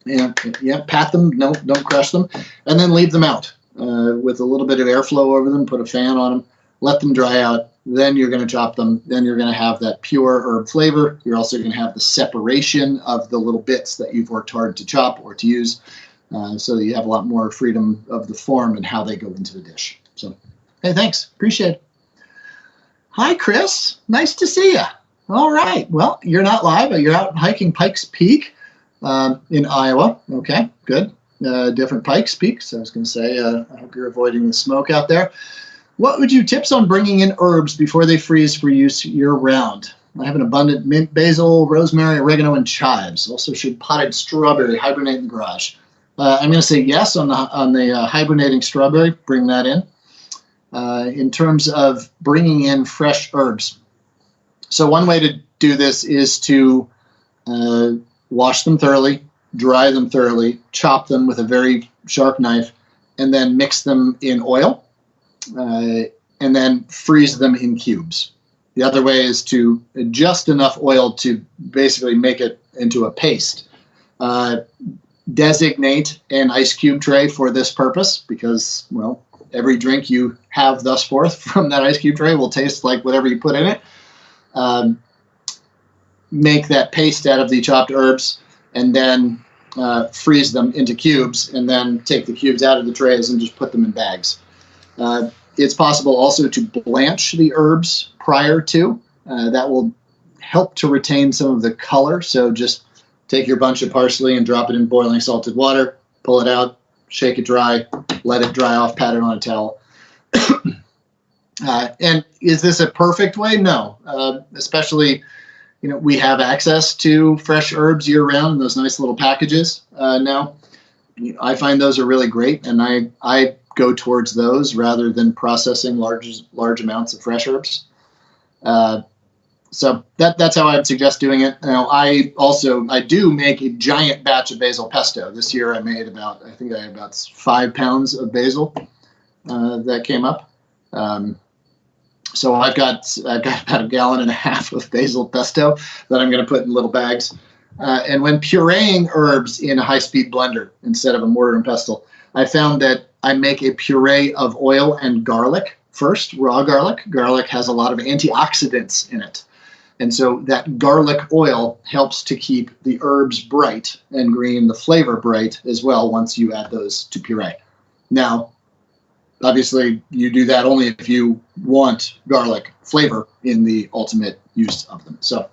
Speaker 1: Pat them, don't crush them, and then leave them out with a little bit of airflow over them, put a fan on them, let them dry out. Then you're going to chop them. Then you're going to have that pure herb flavor. You're also going to have the separation of the little bits that you've worked hard to chop or to use, so that you have a lot more freedom of the form and how they go into the dish. So, hey, thanks. Appreciate it. Hi, Chris. Nice to see you. All right. Well, you're not live, but you're out hiking Pikes Peak in Iowa. Okay, good. Different Pikes Peaks. I was going to say, I hope you're avoiding the smoke out there. What would you tips on bringing in herbs before they freeze for use year-round? I have an abundant mint, basil, rosemary, oregano, and chives. Also, should potted strawberry hibernate in the garage? I'm going to say yes on the hibernating strawberry. Bring that in. In terms of bringing in fresh herbs. So one way to do this is to wash them thoroughly, dry them thoroughly, chop them with a very sharp knife, and then mix them in oil, and then freeze them in cubes. The other way is to just enough oil to basically make it into a paste. Designate an ice cube tray for this purpose because, well, every drink you have thus forth from that ice cube tray will taste like whatever you put in it. Make that paste out of the chopped herbs, and then freeze them into cubes, and then take the cubes out of the trays and just put them in bags. It's possible also to blanch the herbs prior to. That will help to retain some of the color. So just take your bunch of parsley and drop it in boiling salted water, pull it out, shake it dry, let it dry off, pat it on a towel. And is this a perfect way? No, especially, we have access to fresh herbs year round in those nice little packages now. I find those are really great, and I go towards those rather than processing large amounts of fresh herbs. So that's how I would suggest doing it. Now, I do make a giant batch of basil pesto. This year I made about 5 pounds of basil that came up. So I've got about 1.5 gallons of basil pesto that I'm going to put in little bags. And when pureeing herbs in a high-speed blender instead of a mortar and pestle, I found that I make a puree of oil and garlic first, raw garlic. Garlic has a lot of antioxidants in it. And so that garlic oil helps to keep the herbs bright and green, the flavor bright as well once you add those to puree. Now, obviously, you do that only if you want garlic flavor in the ultimate use of them. So,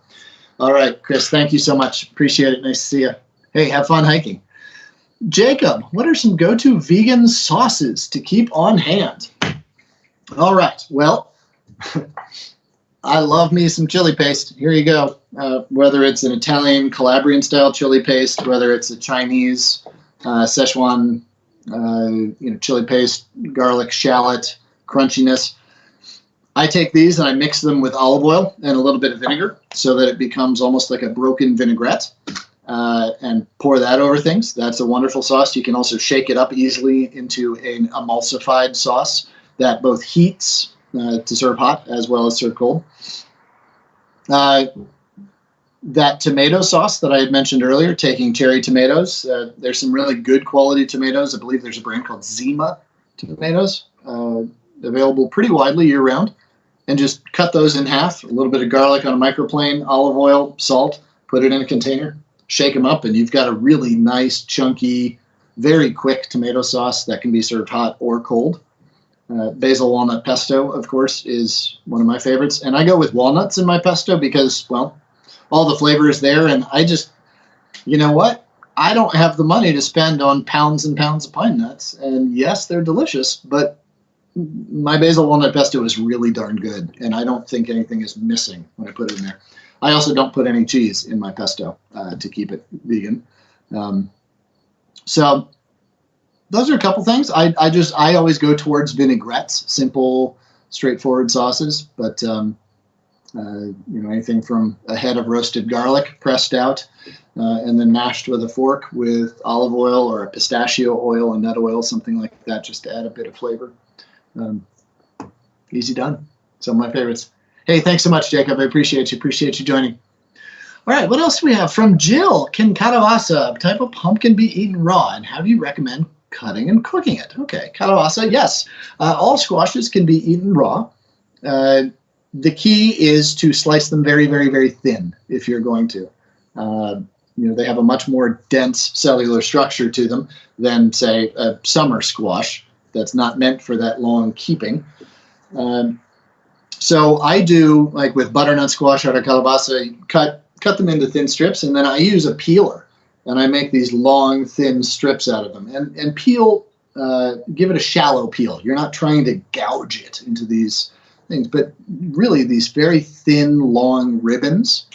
Speaker 1: all right, Chris, thank you so much. Appreciate it. Nice to see you. Hey, have fun hiking. Jacob, what are some go-to vegan sauces to keep on hand? All right, well, I love me some chili paste. Here you go. Whether it's an Italian Calabrian-style chili paste, whether it's a Chinese Szechuan chili paste, garlic, shallot, crunchiness. I take these and I mix them with olive oil and a little bit of vinegar so that it becomes almost like a broken vinaigrette, and pour that over things. That's a wonderful sauce. You can also shake it up easily into an emulsified sauce that both heats to serve hot as well as serve cold. That tomato sauce that I had mentioned earlier, taking cherry tomatoes. There's some really good quality tomatoes. I believe there's a brand called Zima tomatoes, available pretty widely year round. And just cut those in half, a little bit of garlic on a microplane, olive oil, salt, put it in a container, shake them up, and you've got a really nice, chunky, very quick tomato sauce that can be served hot or cold. Basil walnut pesto, of course, is one of my favorites. And I go with walnuts in my pesto because, well, all the flavor is there. And I just, you know what? I don't have the money to spend on pounds and pounds of pine nuts. And yes, they're delicious, but my basil walnut pesto is really darn good. And I don't think anything is missing when I put it in there. I also don't put any cheese in my pesto to keep it vegan. So those are a couple things. I always go towards vinaigrettes, simple, straightforward sauces. But anything from a head of roasted garlic pressed out and then mashed with a fork with olive oil or a pistachio oil and nut oil, something like that, just to add a bit of flavor. Easy done. Some of my favorites. Hey, thanks so much, Jacob. I appreciate you. Appreciate you joining. All right, what else do we have? From Jill, can calabaza type of pumpkin be eaten raw, and how do you recommend cutting and cooking it? Okay, calabaza, yes. All squashes can be eaten raw. The key is to slice them very, very, very thin if you're going to. They have a much more dense cellular structure to them than, say, a summer squash that's not meant for that long keeping. So I do, like with butternut squash or calabaza, cut them into thin strips, and then I use a peeler, and I make these long, thin strips out of them. And peel, give it a shallow peel. You're not trying to gouge it into these things, but really these very thin, long ribbons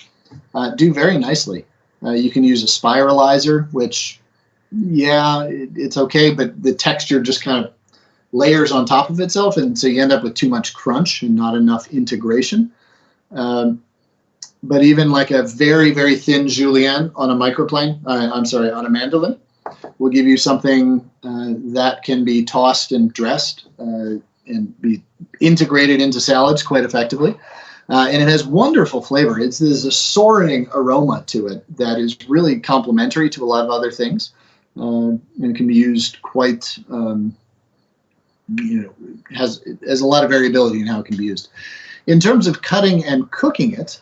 Speaker 1: do very nicely. You can use a spiralizer, which, yeah, it's okay, but the texture just kind of layers on top of itself, and so you end up with too much crunch and not enough integration. But even like a very, very thin julienne on a microplane, on a mandolin, will give you something that can be tossed and dressed and be integrated into salads quite effectively. And it has wonderful flavor. There's a soaring aroma to it that is really complementary to a lot of other things. And it can be used quite, has a lot of variability in how it can be used. In terms of cutting and cooking it,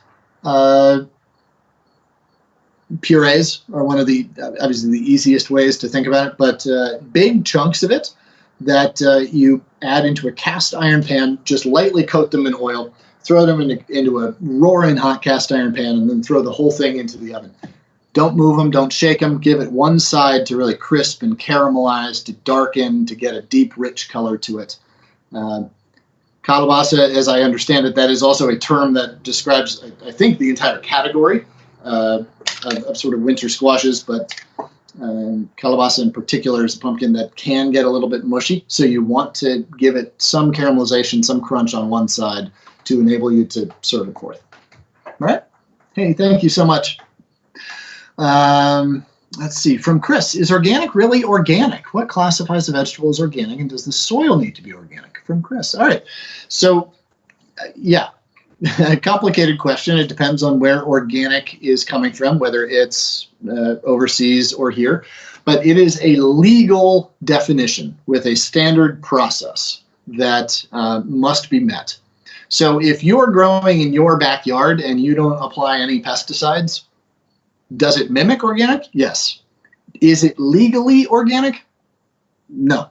Speaker 1: purees are one of the, obviously the easiest ways to think about it, but big chunks of it that you add into a cast iron pan, just lightly coat them in oil, throw them into a roaring hot cast iron pan, and then throw the whole thing into the oven. Don't move them, don't shake them, give it one side to really crisp and caramelize, to darken, to get a deep, rich color to it. Kalabasa, as I understand it, that is also a term that describes, I think, the entire category of sort of winter squashes, but Kalabasa in particular is a pumpkin that can get a little bit mushy, so you want to give it some caramelization, some crunch on one side to enable you to serve it forth. All right? Hey, thank you so much. Let's see, from Chris, is organic really organic? What classifies a vegetable as organic, and does the soil need to be organic? From Chris. All right. So, yeah, a complicated question. It depends on where organic is coming from, whether it's overseas or here. But it is a legal definition with a standard process that must be met. So if you're growing in your backyard and you don't apply any pesticides, does it mimic organic? Yes. Is it legally organic? No.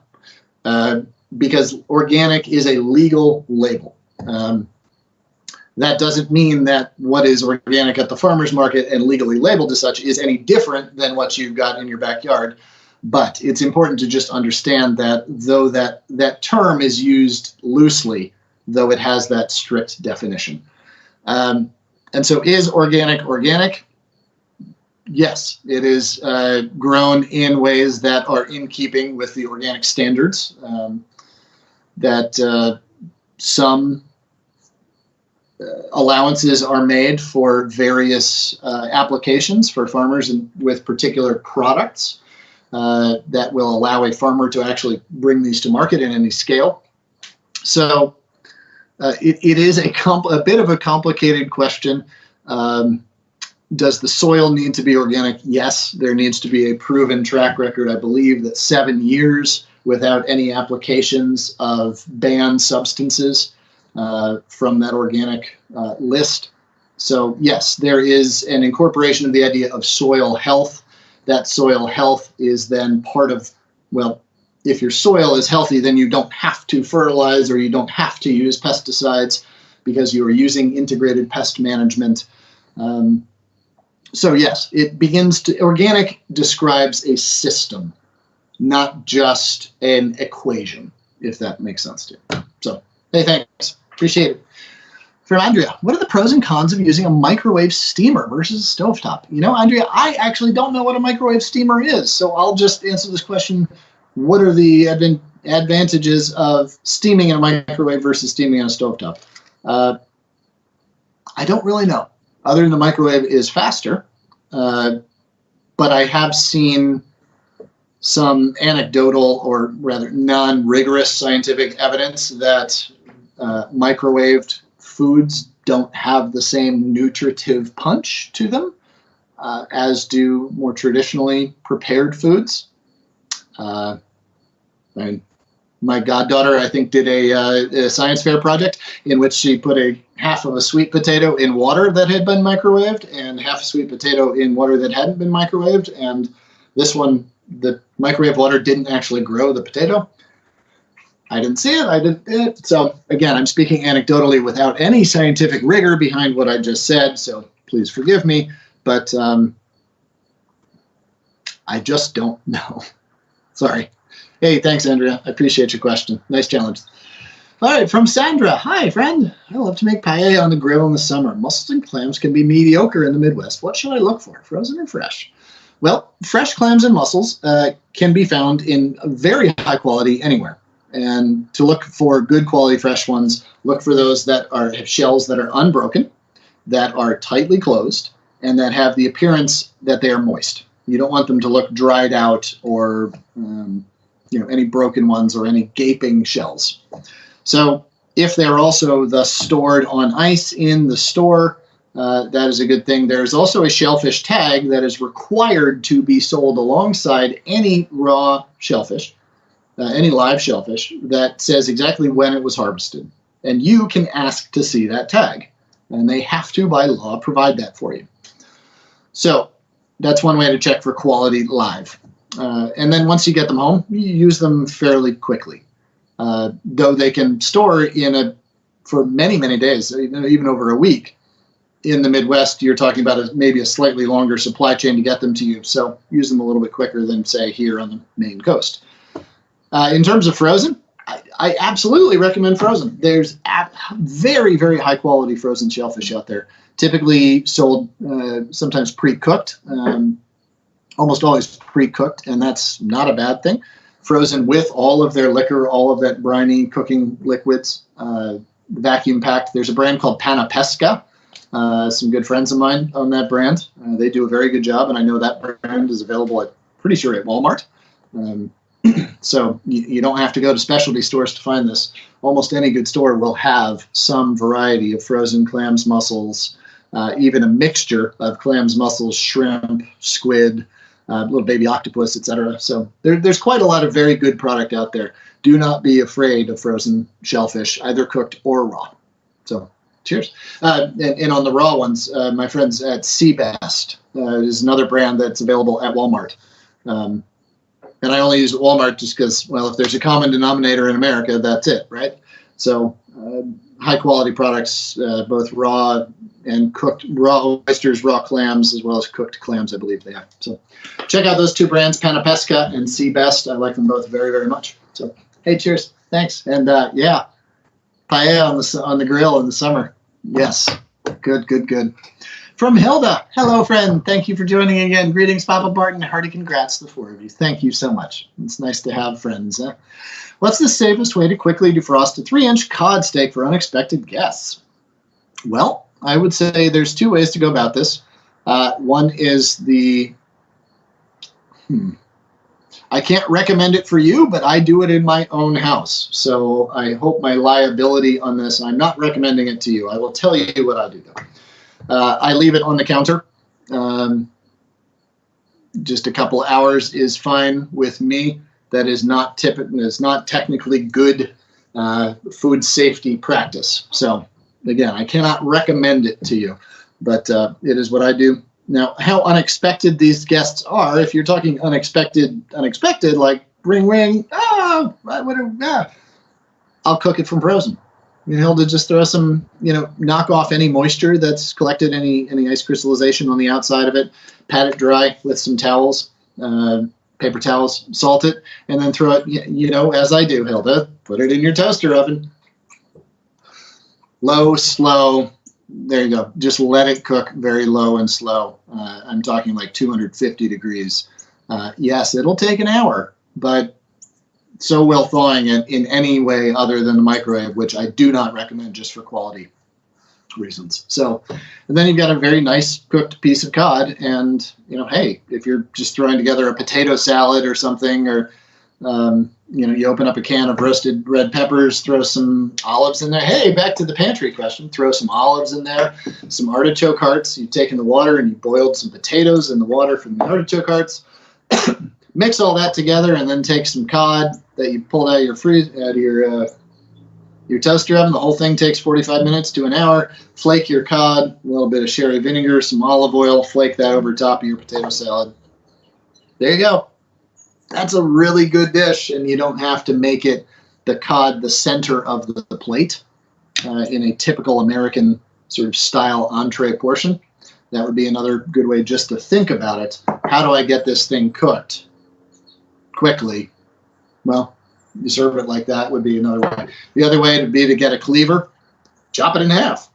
Speaker 1: Because organic is a legal label. That doesn't mean that what is organic at the farmer's market and legally labeled as such is any different than what you've got in your backyard. But it's important to just understand that though that term is used loosely, though it has that strict definition. And so is organic organic? Yes, it is grown in ways that are in keeping with the organic standards, that some allowances are made for various applications for farmers and with particular products that will allow a farmer to actually bring these to market in any scale. So it is a bit of a complicated question. Does the soil need to be organic? Yes, there needs to be a proven track record. I believe that 7 years without any applications of banned substances from that organic list. So yes, there is an incorporation of the idea of soil health. That soil health is then part of, well, if your soil is healthy, then you don't have to fertilize or you don't have to use pesticides because you are using integrated pest management. So yes, organic describes a system, not just an equation, if that makes sense to you. So, hey, thanks. Appreciate it. From Andrea, what are the pros and cons of using a microwave steamer versus a stovetop? You know, Andrea, I actually don't know what a microwave steamer is, so I'll just answer this question. What are the advantages of steaming in a microwave versus steaming on a stovetop? I don't really know, other than the microwave is faster, but I have seen some anecdotal or rather non-rigorous scientific evidence that microwaved foods don't have the same nutritive punch to them as do more traditionally prepared foods. My goddaughter, I think, did a science fair project in which she put half of a sweet potato in water that had been microwaved and half a sweet potato in water that hadn't been microwaved. And this one, the microwave water didn't actually grow the potato. I didn't see it. So again, I'm speaking anecdotally without any scientific rigor behind what I just said. So please forgive me, but I just don't know. Sorry. Hey, thanks, Andrea. I appreciate your question. Nice challenge. All right, from Sandra. Hi, friend. I love to make paella on the grill in the summer. Mussels and clams can be mediocre in the Midwest. What should I look for, frozen or fresh? Well, fresh clams and mussels can be found in very high quality anywhere. And to look for good quality fresh ones, look for those that have shells that are unbroken, that are tightly closed, and that have the appearance that they are moist. You don't want them to look dried out or any broken ones or any gaping shells. So if they're also thus stored on ice in the store, that is a good thing. There's also a shellfish tag that is required to be sold alongside any raw shellfish, any live shellfish, that says exactly when it was harvested. And you can ask to see that tag. And they have to, by law, provide that for you. So that's one way to check for quality live. And then once you get them home, you use them fairly quickly. Though they can store for many, many days, even over a week. In the Midwest, you're talking about maybe a slightly longer supply chain to get them to you. So use them a little bit quicker than, say, here on the Maine coast. In terms of frozen, I absolutely recommend frozen. There's very, very high quality frozen shellfish out there, typically sold sometimes pre-cooked, almost always pre-cooked, and that's not a bad thing. Frozen with all of their liquor, all of that briny cooking liquids, vacuum packed. There's a brand called Panapesca. Some good friends of mine own that brand. They do a very good job, and I know that brand is available pretty sure at Walmart. So you don't have to go to specialty stores to find this. Almost any good store will have some variety of frozen clams, mussels, even a mixture of clams, mussels, shrimp, squid, little baby octopus, etc. So there's quite a lot of very good product out there. Do not be afraid of frozen shellfish, either cooked or raw. So cheers. And on the raw ones, my friends at Seabest is another brand that's available at Walmart. And I only use Walmart just because, well, if there's a common denominator in America, that's it, right? So high quality products, both raw and cooked, raw oysters, raw clams, as well as cooked clams, I believe they have. So check out those two brands, Panapesca and Seabest. I like them both very, very much. So, hey, cheers. Thanks. And yeah, paella on the grill in the summer. Yes. Good, good, good. From Hilda. Hello, friend. Thank you for joining again. Greetings, Papa Barton. Hearty congrats to the four of you. Thank you so much. It's nice to have friends. What's the safest way to quickly defrost a 3-inch cod steak for unexpected guests? Well, I would say there's two ways to go about this. One is I can't recommend it for you, but I do it in my own house. So I hope my liability on this, I'm not recommending it to you. I will tell you what I do, though. I leave it on the counter. Just a couple hours is fine with me. That is not technically good food safety practice. So again, I cannot recommend it to you, but it is what I do. Now, how unexpected these guests are, if you're talking unexpected, like ring, I'll cook it from frozen. Hilda, just throw some, knock off any moisture that's collected, any ice crystallization on the outside of it, pat it dry with some towels, paper towels, salt it, and then throw it, as I do, Hilda, put it in your toaster oven. Low, slow, there you go. Just let it cook very low and slow. I'm talking like 250 degrees. Yes, it'll take an hour, but so will thawing it in any way other than the microwave, which I do not recommend just for quality reasons. So, and then you've got a very nice cooked piece of cod, and hey, if you're just throwing together a potato salad or something, or you open up a can of roasted red peppers, throw some olives in there. Hey, back to the pantry question. Throw some olives in there, some artichoke hearts. You've taken the water and you boiled some potatoes in the water from the artichoke hearts. Mix all that together, and then take some cod that you pulled out of your toaster oven. The whole thing takes 45 minutes to an hour. Flake your cod, a little bit of sherry vinegar, some olive oil. Flake that over top of your potato salad. There you go. That's a really good dish, and you don't have to make it the cod the center of the plate in a typical American sort of style entree portion. That would be another good way just to think about it. How do I get this thing cooked quickly? Well, you serve it like that would be another way. The other way would be to get a cleaver, chop it in half.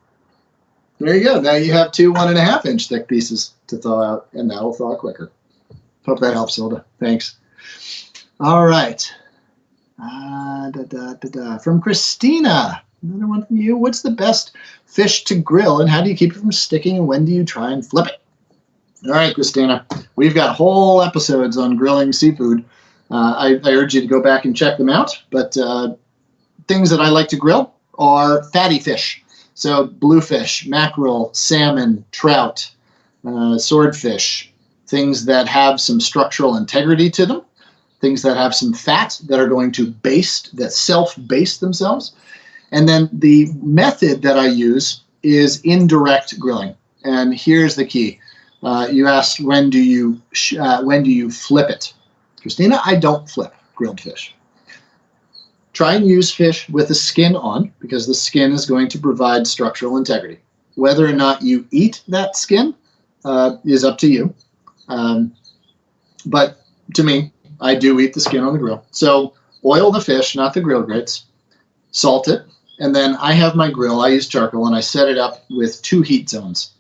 Speaker 1: There you go. Now you have 2 1.5-inch thick pieces to thaw out, and that'll thaw quicker. Hope that helps, Hilda. Thanks. All right. From Christina. Another one from you. What's the best fish to grill, and how do you keep it from sticking, and when do you try and flip it? All right, Christina. We've got whole episodes on grilling seafood. I urge you to go back and check them out. But things that I like to grill are fatty fish. So bluefish, mackerel, salmon, trout, swordfish, things that have some structural integrity to them, things that have some fat that are going to self-baste themselves. And then the method that I use is indirect grilling. And here's the key. You asked when do you flip it, Christina? I don't flip grilled fish. Try and use fish with the skin on, because the skin is going to provide structural integrity. Whether or not you eat that skin is up to you. But to me, I do eat the skin on the grill. So oil the fish, not the grill grates, salt it, and then I have my grill. I use charcoal, and I set it up with 2 heat zones.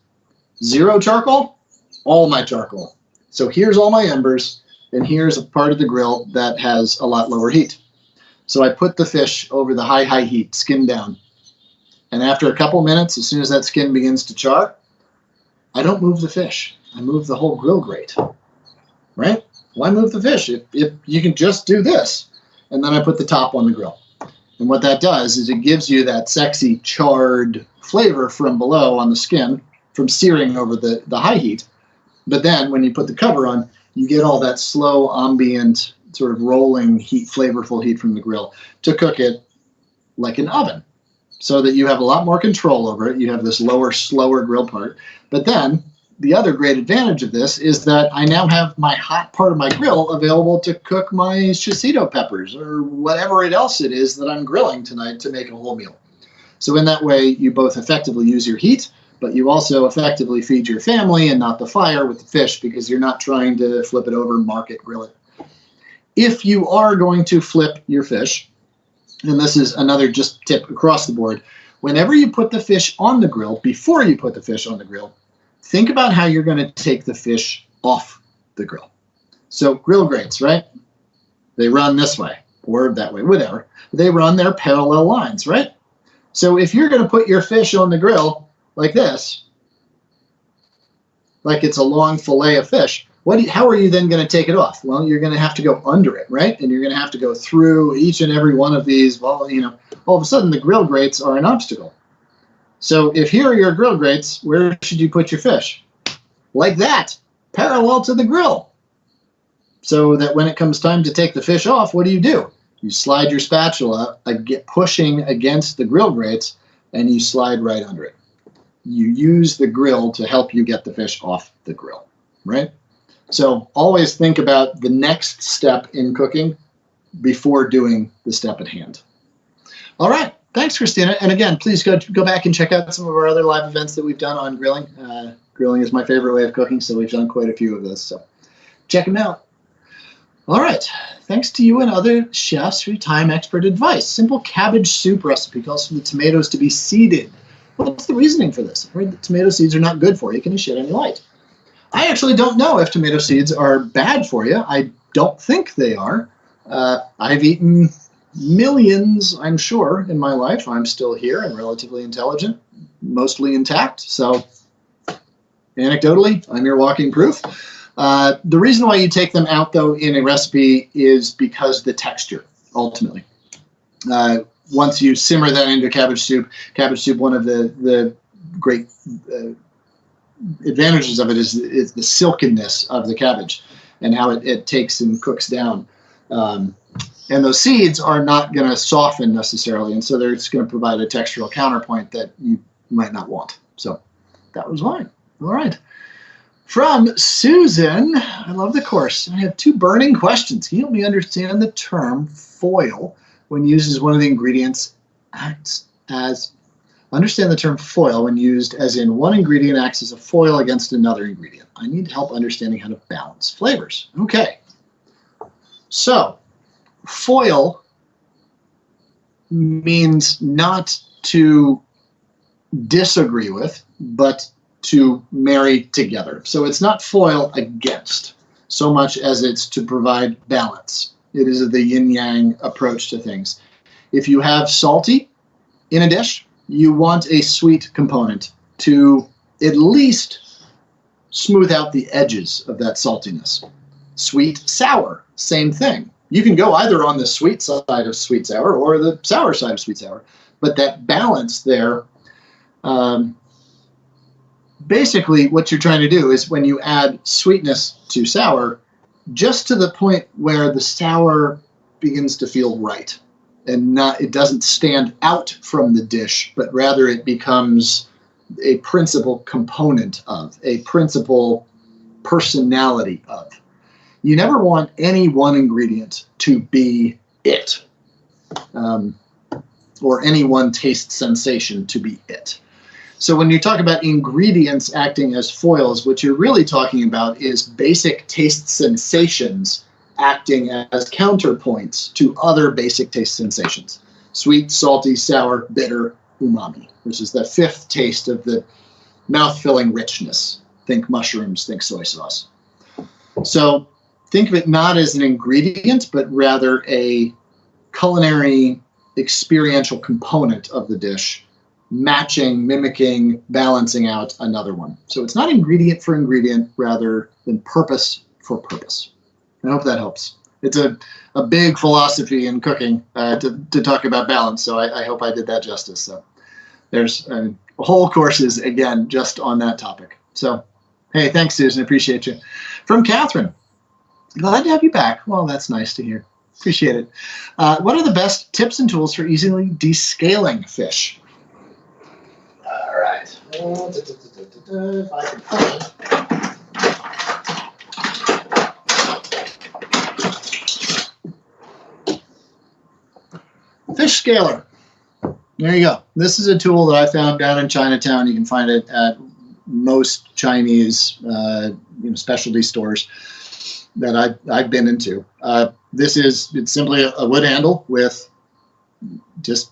Speaker 1: 0 charcoal, all my charcoal. So here's all my embers, and here's a part of the grill that has a lot lower heat. So I put the fish over the high heat, skin down. And after a couple minutes, as soon as that skin begins to char, I don't move the fish. I move the whole grill grate, right? Why move the fish if you can just do this? And then I put the top on the grill. And what that does is it gives you that sexy charred flavor from below on the skin from searing over the high heat. But then when you put the cover on, you get all that slow ambient sort of rolling heat, flavorful heat from the grill to cook it like an oven, so that you have a lot more control over it. You have this lower, slower grill part. But then the other great advantage of this is that I now have my hot part of my grill available to cook my shishito peppers or whatever else it is that I'm grilling tonight to make a whole meal. So in that way, you both effectively use your heat, but you also effectively feed your family and not the fire with the fish, because you're not trying to flip it over, mark it, grill it. If you are going to flip your fish, and this is another just tip across the board, whenever you put the fish on the grill, before you put the fish on the grill, think about how you're going to take the fish off the grill. So grill grates, right? They run this way or that way, whatever. They run their parallel lines, right? So if you're going to put your fish on the grill like this, like it's a long fillet of fish, how are you then going to take it off? Well, you're going to have to go under it, right? And you're going to have to go through each and every one of these. Well, all of a sudden the grill grates are an obstacle. So if here are your grill grates, where should you put your fish? Like that, parallel to the grill. So that when it comes time to take the fish off, what do? You slide your spatula, pushing against the grill grates, and you slide right under it. You use the grill to help you get the fish off the grill, right? So always think about the next step in cooking before doing the step at hand. All right. Thanks, Christina. And again, please go back and check out some of our other live events that we've done on grilling. Grilling is my favorite way of cooking, so we've done quite a few of those. So check them out. All right. Thanks to you and other chefs for your time expert advice. Simple cabbage soup recipe calls for the tomatoes to be seeded. What's the reasoning for this? I heard that tomato seeds are not good for you. Can you shed any light? I actually don't know if tomato seeds are bad for you. I don't think they are. I've eaten millions, I'm sure, in my life. I'm still here and relatively intelligent, mostly intact. So anecdotally, I'm your walking proof. The reason why you take them out, though, in a recipe is because the texture, ultimately. Once you simmer that into cabbage soup, one of the great advantages of it is the silkiness of the cabbage and how it takes and cooks down. And those seeds are not going to soften necessarily, and so they're just going to provide a textural counterpoint that you might not want. So that was mine. All right. From Susan, I love the course. I have 2 burning questions. Can you help me understand the term foil when used as one of the ingredients understand the term foil when used as in one ingredient acts as a foil against another ingredient. I need help understanding how to balance flavors. Okay. So foil means not to disagree with, but to marry together. So it's not foil against so much as it's to provide balance. It is the yin-yang approach to things. If you have salty in a dish, you want a sweet component to at least smooth out the edges of that saltiness. Sweet, sour, same thing. You can go either on the sweet side of sweet sour or the sour side of sweet sour, but that balance there, basically what you're trying to do is when you add sweetness to sour, just to the point where the sour begins to feel right and it doesn't stand out from the dish, but rather it becomes a principal component of, a principal personality of. You never want any one ingredient to be it, or any one taste sensation to be it. So when you talk about ingredients acting as foils, what you're really talking about is basic taste sensations acting as counterpoints to other basic taste sensations. Sweet, salty, sour, bitter, umami, which is the fifth taste of the mouth-filling richness. Think mushrooms, think soy sauce. So think of it not as an ingredient, but rather a culinary experiential component of the dish, matching, mimicking, balancing out another one. So it's not ingredient for ingredient, rather than purpose for purpose. I hope that helps. It's a big philosophy in cooking to talk about balance, so I hope I did that justice. So there's whole courses, again, just on that topic. So, hey, thanks, Susan. Appreciate you. From Catherine, glad to have you back. Well, that's nice to hear. Appreciate it. What are the best tips and tools for easily descaling fish? All right. If I can find. Fish scaler. There you go. This is a tool that I found down in Chinatown. You can find it at most Chinese specialty stores that I've been into. It's simply a wood handle with just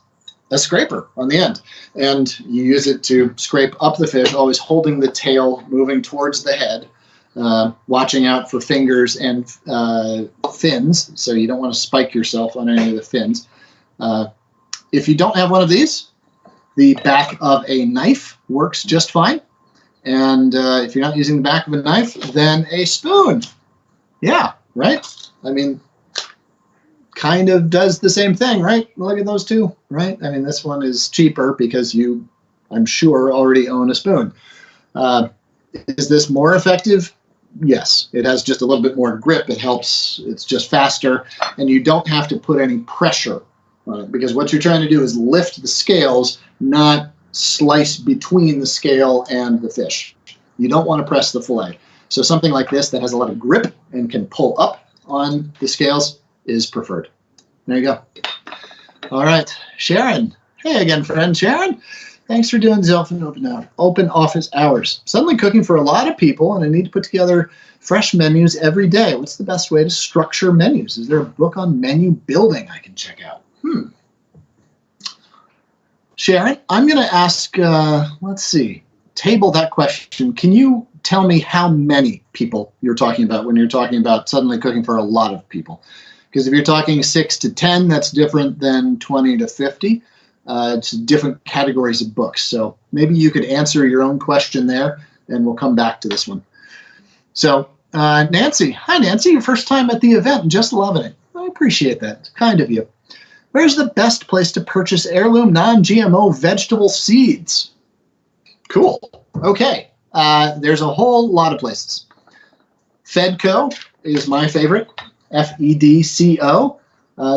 Speaker 1: a scraper on the end. And you use it to scrape up the fish, always holding the tail moving towards the head, watching out for fingers and fins, so you don't want to spike yourself on any of the fins. If you don't have one of these, the back of a knife works just fine. And if you're not using the back of a knife, then a spoon. Yeah, right? I mean, kind of does the same thing, right? Look at those two, right? I mean, this one is cheaper because you, I'm sure, already own a spoon. Is this more effective? Yes, it has just a little bit more grip. It helps. It's just faster, and you don't have to put any pressure on it, because what you're trying to do is lift the scales, not slice between the scale and the fish. You don't want to press the fillet. So something like this that has a lot of grip and can pull up on the scales is preferred. There you go. All right, Sharon. Hey again, friend Sharon. Thanks for doing the open office hours. Suddenly cooking for a lot of people, and I need to put together fresh menus every day. What's the best way to structure menus? Is there a book on menu building I can check out? Sharon, I'm going to ask, let's see, table that question. Can you tell me how many people you're talking about when you're talking about suddenly cooking for a lot of people? Because if you're talking 6 to 10, that's different than 20 to 50. It's different categories of books. So maybe you could answer your own question there, and we'll come back to this one. So Nancy. Hi, Nancy. Your first time at the event. Just loving it. I appreciate that. It's kind of you. Where's the best place to purchase heirloom non-GMO vegetable seeds? Cool. Okay. There's a whole lot of places. Fedco is my favorite. Fedco.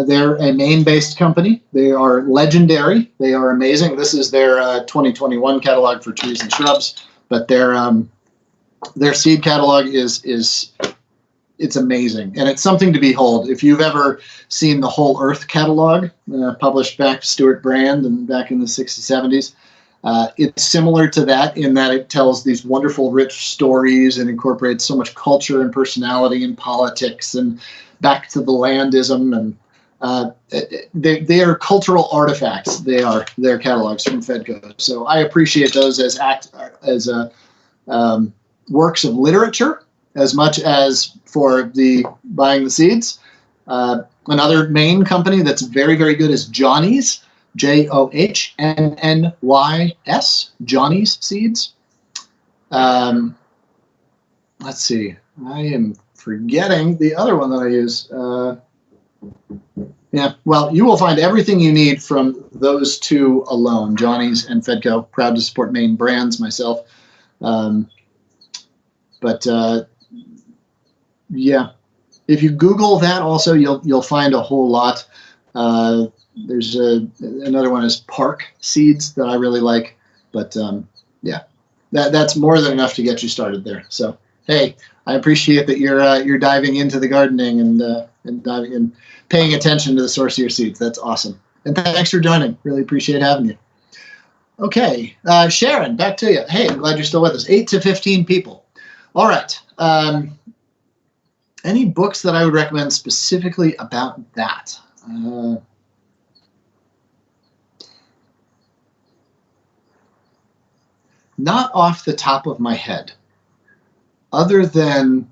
Speaker 1: They're a Maine-based company. They are legendary. They are amazing. This is their 2021 catalog for trees and shrubs, but their seed catalog is it's amazing, and it's something to behold. If you've ever seen the Whole Earth catalog, published back to Stuart Brand and back in the 60s, 70s, it's similar to that in that it tells these wonderful, rich stories and incorporates so much culture and personality and politics and back to the landism, and they are cultural artifacts. They are their catalogs from Fedco. So I appreciate those as works of literature as much as for the buying the seeds. Another Maine company that's very, very good is Johnny's, Johnnys, Johnny's Seeds. Let's see, I am forgetting the other one that I use. Yeah, well, you will find everything you need from those two alone, Johnny's and Fedco. Proud to support Maine brands myself. Yeah, if you Google that also, you'll find a whole lot. There's another one is Park Seeds that I really like, but yeah, that's more than enough to get you started there. So Hey, I appreciate that you're diving into the gardening and diving and paying attention to the source of your seeds. That's awesome. And thanks for joining. Really appreciate having you. Okay, Sharon, back to you. Hey, I'm glad you're still with us. 8 to 15 people. All right. Any books that I would recommend specifically about that? Not off the top of my head, other than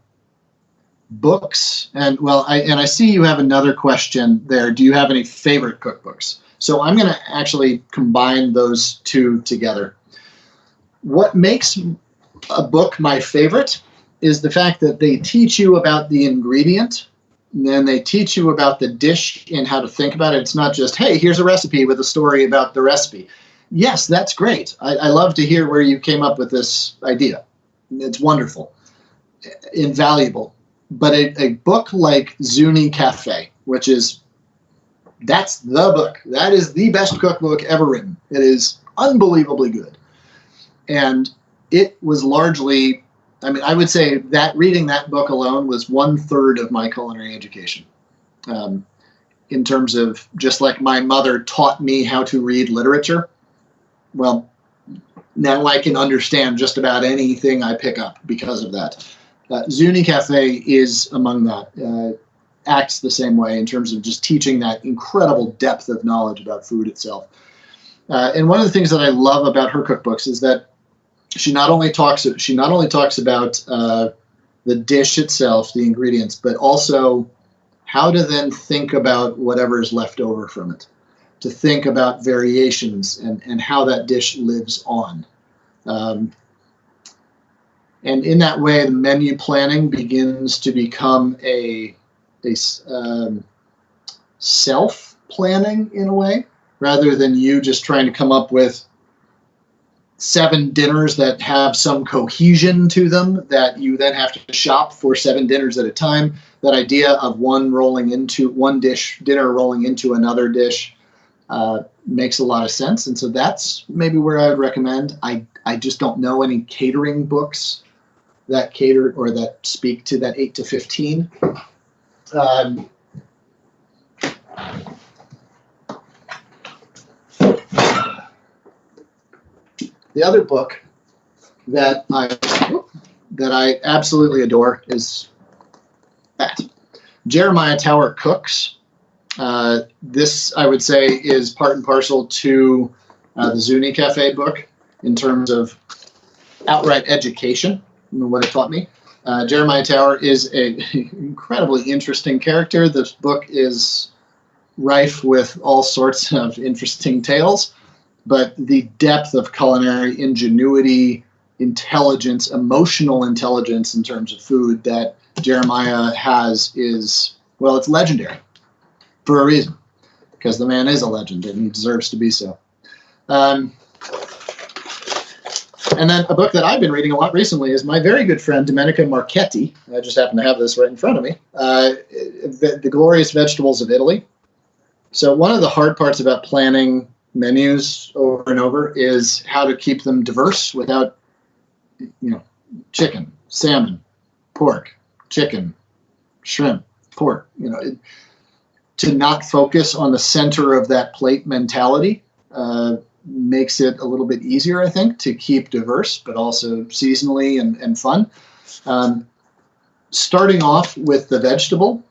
Speaker 1: books. And well, I see you have another question there. Do you have any favorite cookbooks? So I'm going to actually combine those two together. What makes a book my favorite is the fact that they teach you about the ingredient, and then they teach you about the dish and how to think about it. It's not just, hey, here's a recipe with a story about the recipe. Yes, that's great. I love to hear where you came up with this idea. It's wonderful, invaluable. But a book like Zuni Cafe, which that's the book. That is the best cookbook ever written. It is unbelievably good. And it was largely, I would say that reading that book alone was 1/3 of my culinary education. In terms of just like my mother taught me how to read literature, well, now I can understand just about anything I pick up because of that. Zuni Cafe is among that. Acts the same way in terms of just teaching that incredible depth of knowledge about food itself. And one of the things that I love about her cookbooks is that she not only talks about the dish itself, the ingredients, but also how to then think about whatever is left over from it, to think about variations and how that dish lives on. And in that way, the menu planning begins to become a self-planning in a way, rather than you just trying to come up with 7 dinners that have some cohesion to them that you then have to shop for 7 dinners at a time. That idea of one dinner rolling into another dish makes a lot of sense. And so that's maybe where I would recommend. I just don't know any catering books that cater or that speak to that 8 to 15. The other book that I absolutely adore is that Jeremiah Tower Cooks. This, I would say, is part and parcel to the Zuni Cafe book in terms of outright education and what it taught me. Jeremiah Tower is an incredibly interesting character. This book is rife with all sorts of interesting tales, but the depth of culinary ingenuity, intelligence, emotional intelligence in terms of food that Jeremiah has is, well, it's legendary for a reason, because the man is a legend and he deserves to be so. And then a book that I've been reading a lot recently is my very good friend Domenica Marchetti. I just happen to have this right in front of me. The Glorious Vegetables of Italy. So one of the hard parts about planning menus over and over is how to keep them diverse without, chicken, salmon, pork, chicken, shrimp, pork. To not focus on the center of that plate mentality makes it a little bit easier, I think, to keep diverse, but also seasonally and fun. Starting off with the vegetable,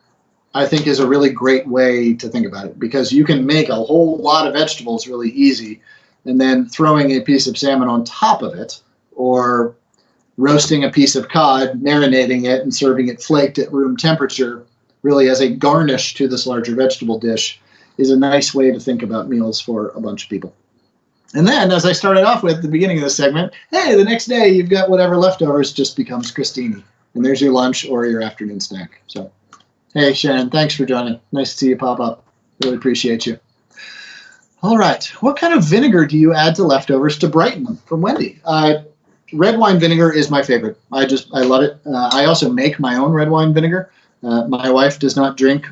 Speaker 1: I think, is a really great way to think about it, because you can make a whole lot of vegetables really easy, and then throwing a piece of salmon on top of it, or roasting a piece of cod, marinating it, and serving it flaked at room temperature, really as a garnish to this larger vegetable dish, is a nice way to think about meals for a bunch of people. And then, as I started off with at the beginning of this segment, hey, the next day you've got whatever leftovers just becomes crostini. And there's your lunch or your afternoon snack. So, hey, Sharon, thanks for joining. Nice to see you pop up. Really appreciate you. All right. What kind of vinegar do you add to leftovers to brighten them? From Wendy. Red wine vinegar is my favorite. I love it. I also make my own red wine vinegar. My wife does not drink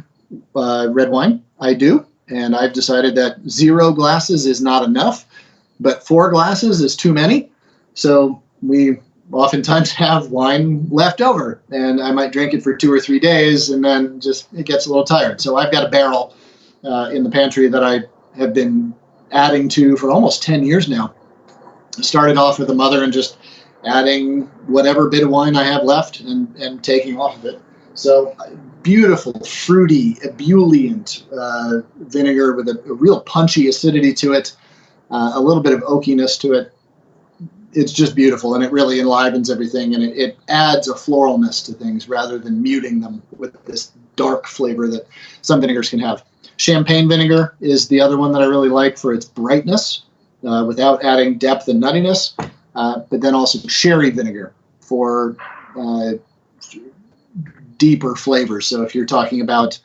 Speaker 1: red wine. I do. And I've decided that 0 glasses is not enough, but 4 glasses is too many. So we oftentimes have wine left over, and I might drink it for 2 or 3 days, and then just it gets a little tired. So I've got a barrel in the pantry that I have been adding to for almost 10 years now. I started off with a mother and just adding whatever bit of wine I have left and taking off of it. So beautiful, fruity, ebullient vinegar with a real punchy acidity to it, a little bit of oakiness to it. It's just beautiful, and it really enlivens everything, and it adds a floralness to things rather than muting them with this dark flavor that some vinegars can have. Champagne vinegar is the other one that I really like for its brightness without adding depth and nuttiness, but then also sherry vinegar for deeper flavors. So if you're talking about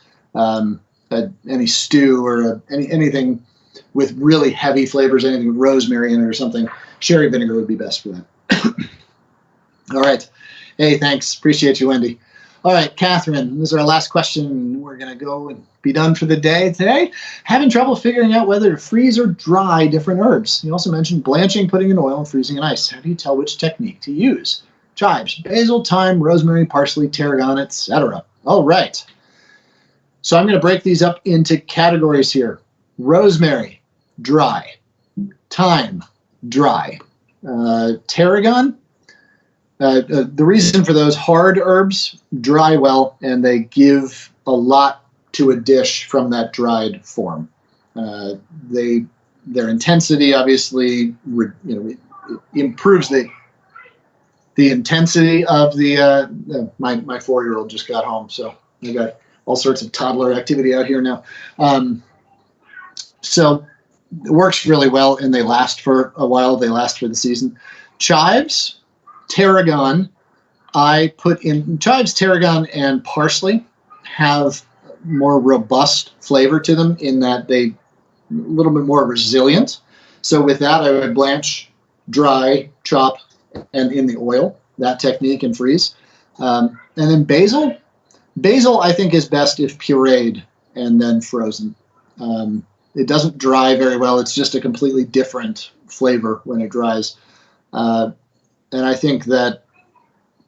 Speaker 1: any stew or anything with really heavy flavors, anything with rosemary in it or something, sherry vinegar would be best for that. All right. Hey, thanks. Appreciate you, Wendy. All right, Catherine, this is our last question. We're going to go and be done for the day today. Having trouble figuring out whether to freeze or dry different herbs. You also mentioned blanching, putting in oil, and freezing in ice. How do you tell which technique to use? Chives, basil, thyme, rosemary, parsley, tarragon, etc. All right. So I'm going to break these up into categories here. Rosemary, dry. Thyme, dry. Tarragon, the reason for those hard herbs, dry well, and they give a lot to a dish from that dried form. Their intensity obviously it improves the intensity of the my 4-year-old just got home, so I got all sorts of toddler activity out here now. So it works really well, and they last for a while. They last for the season. Chives, tarragon, I put in chives, tarragon, and parsley have more robust flavor to them in that they a little bit more resilient. So with that, I would blanch, dry, chop, and in the oil, that technique, and freeze. And then basil I think is best if pureed and then frozen. It doesn't dry very well. It's just a completely different flavor when it dries. And I think that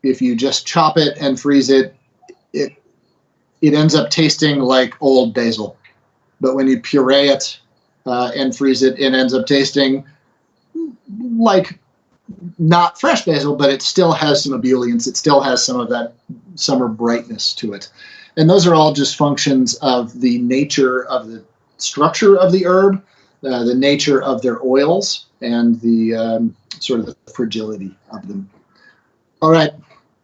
Speaker 1: if you just chop it and freeze it, it ends up tasting like old basil. But when you puree it and freeze it, it ends up tasting like not fresh basil, but it still has some ebullience. It still has some of that summer brightness to it. And those are all just functions of the nature of the structure of the herb, the nature of their oils, and the sort of the fragility of them. All right.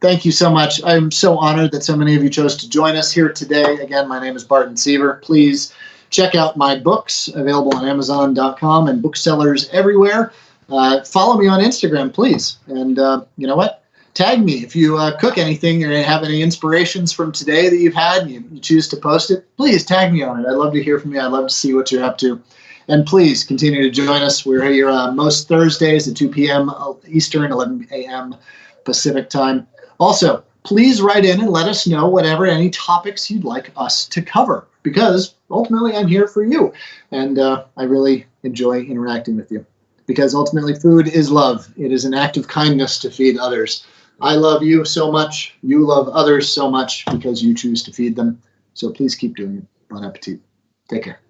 Speaker 1: Thank you so much. I'm so honored that so many of you chose to join us here today. Again, my name is Barton Seaver. Please check out my books available on Amazon.com and booksellers everywhere. Follow me on Instagram, please. And you know what? Tag me if you cook anything or have any inspirations from today that you've had and you choose to post it. Please tag me on it. I'd love to hear from you. I'd love to see what you're up to. And please continue to join us. We're here most Thursdays at 2 p.m. Eastern, 11 a.m. Pacific time. Also, please write in and let us know any topics you'd like us to cover, because ultimately I'm here for you. And I really enjoy interacting with you, because ultimately food is love. It is an act of kindness to feed others. I love you so much. You love others so much because you choose to feed them. So please keep doing it. Bon appetit. Take care.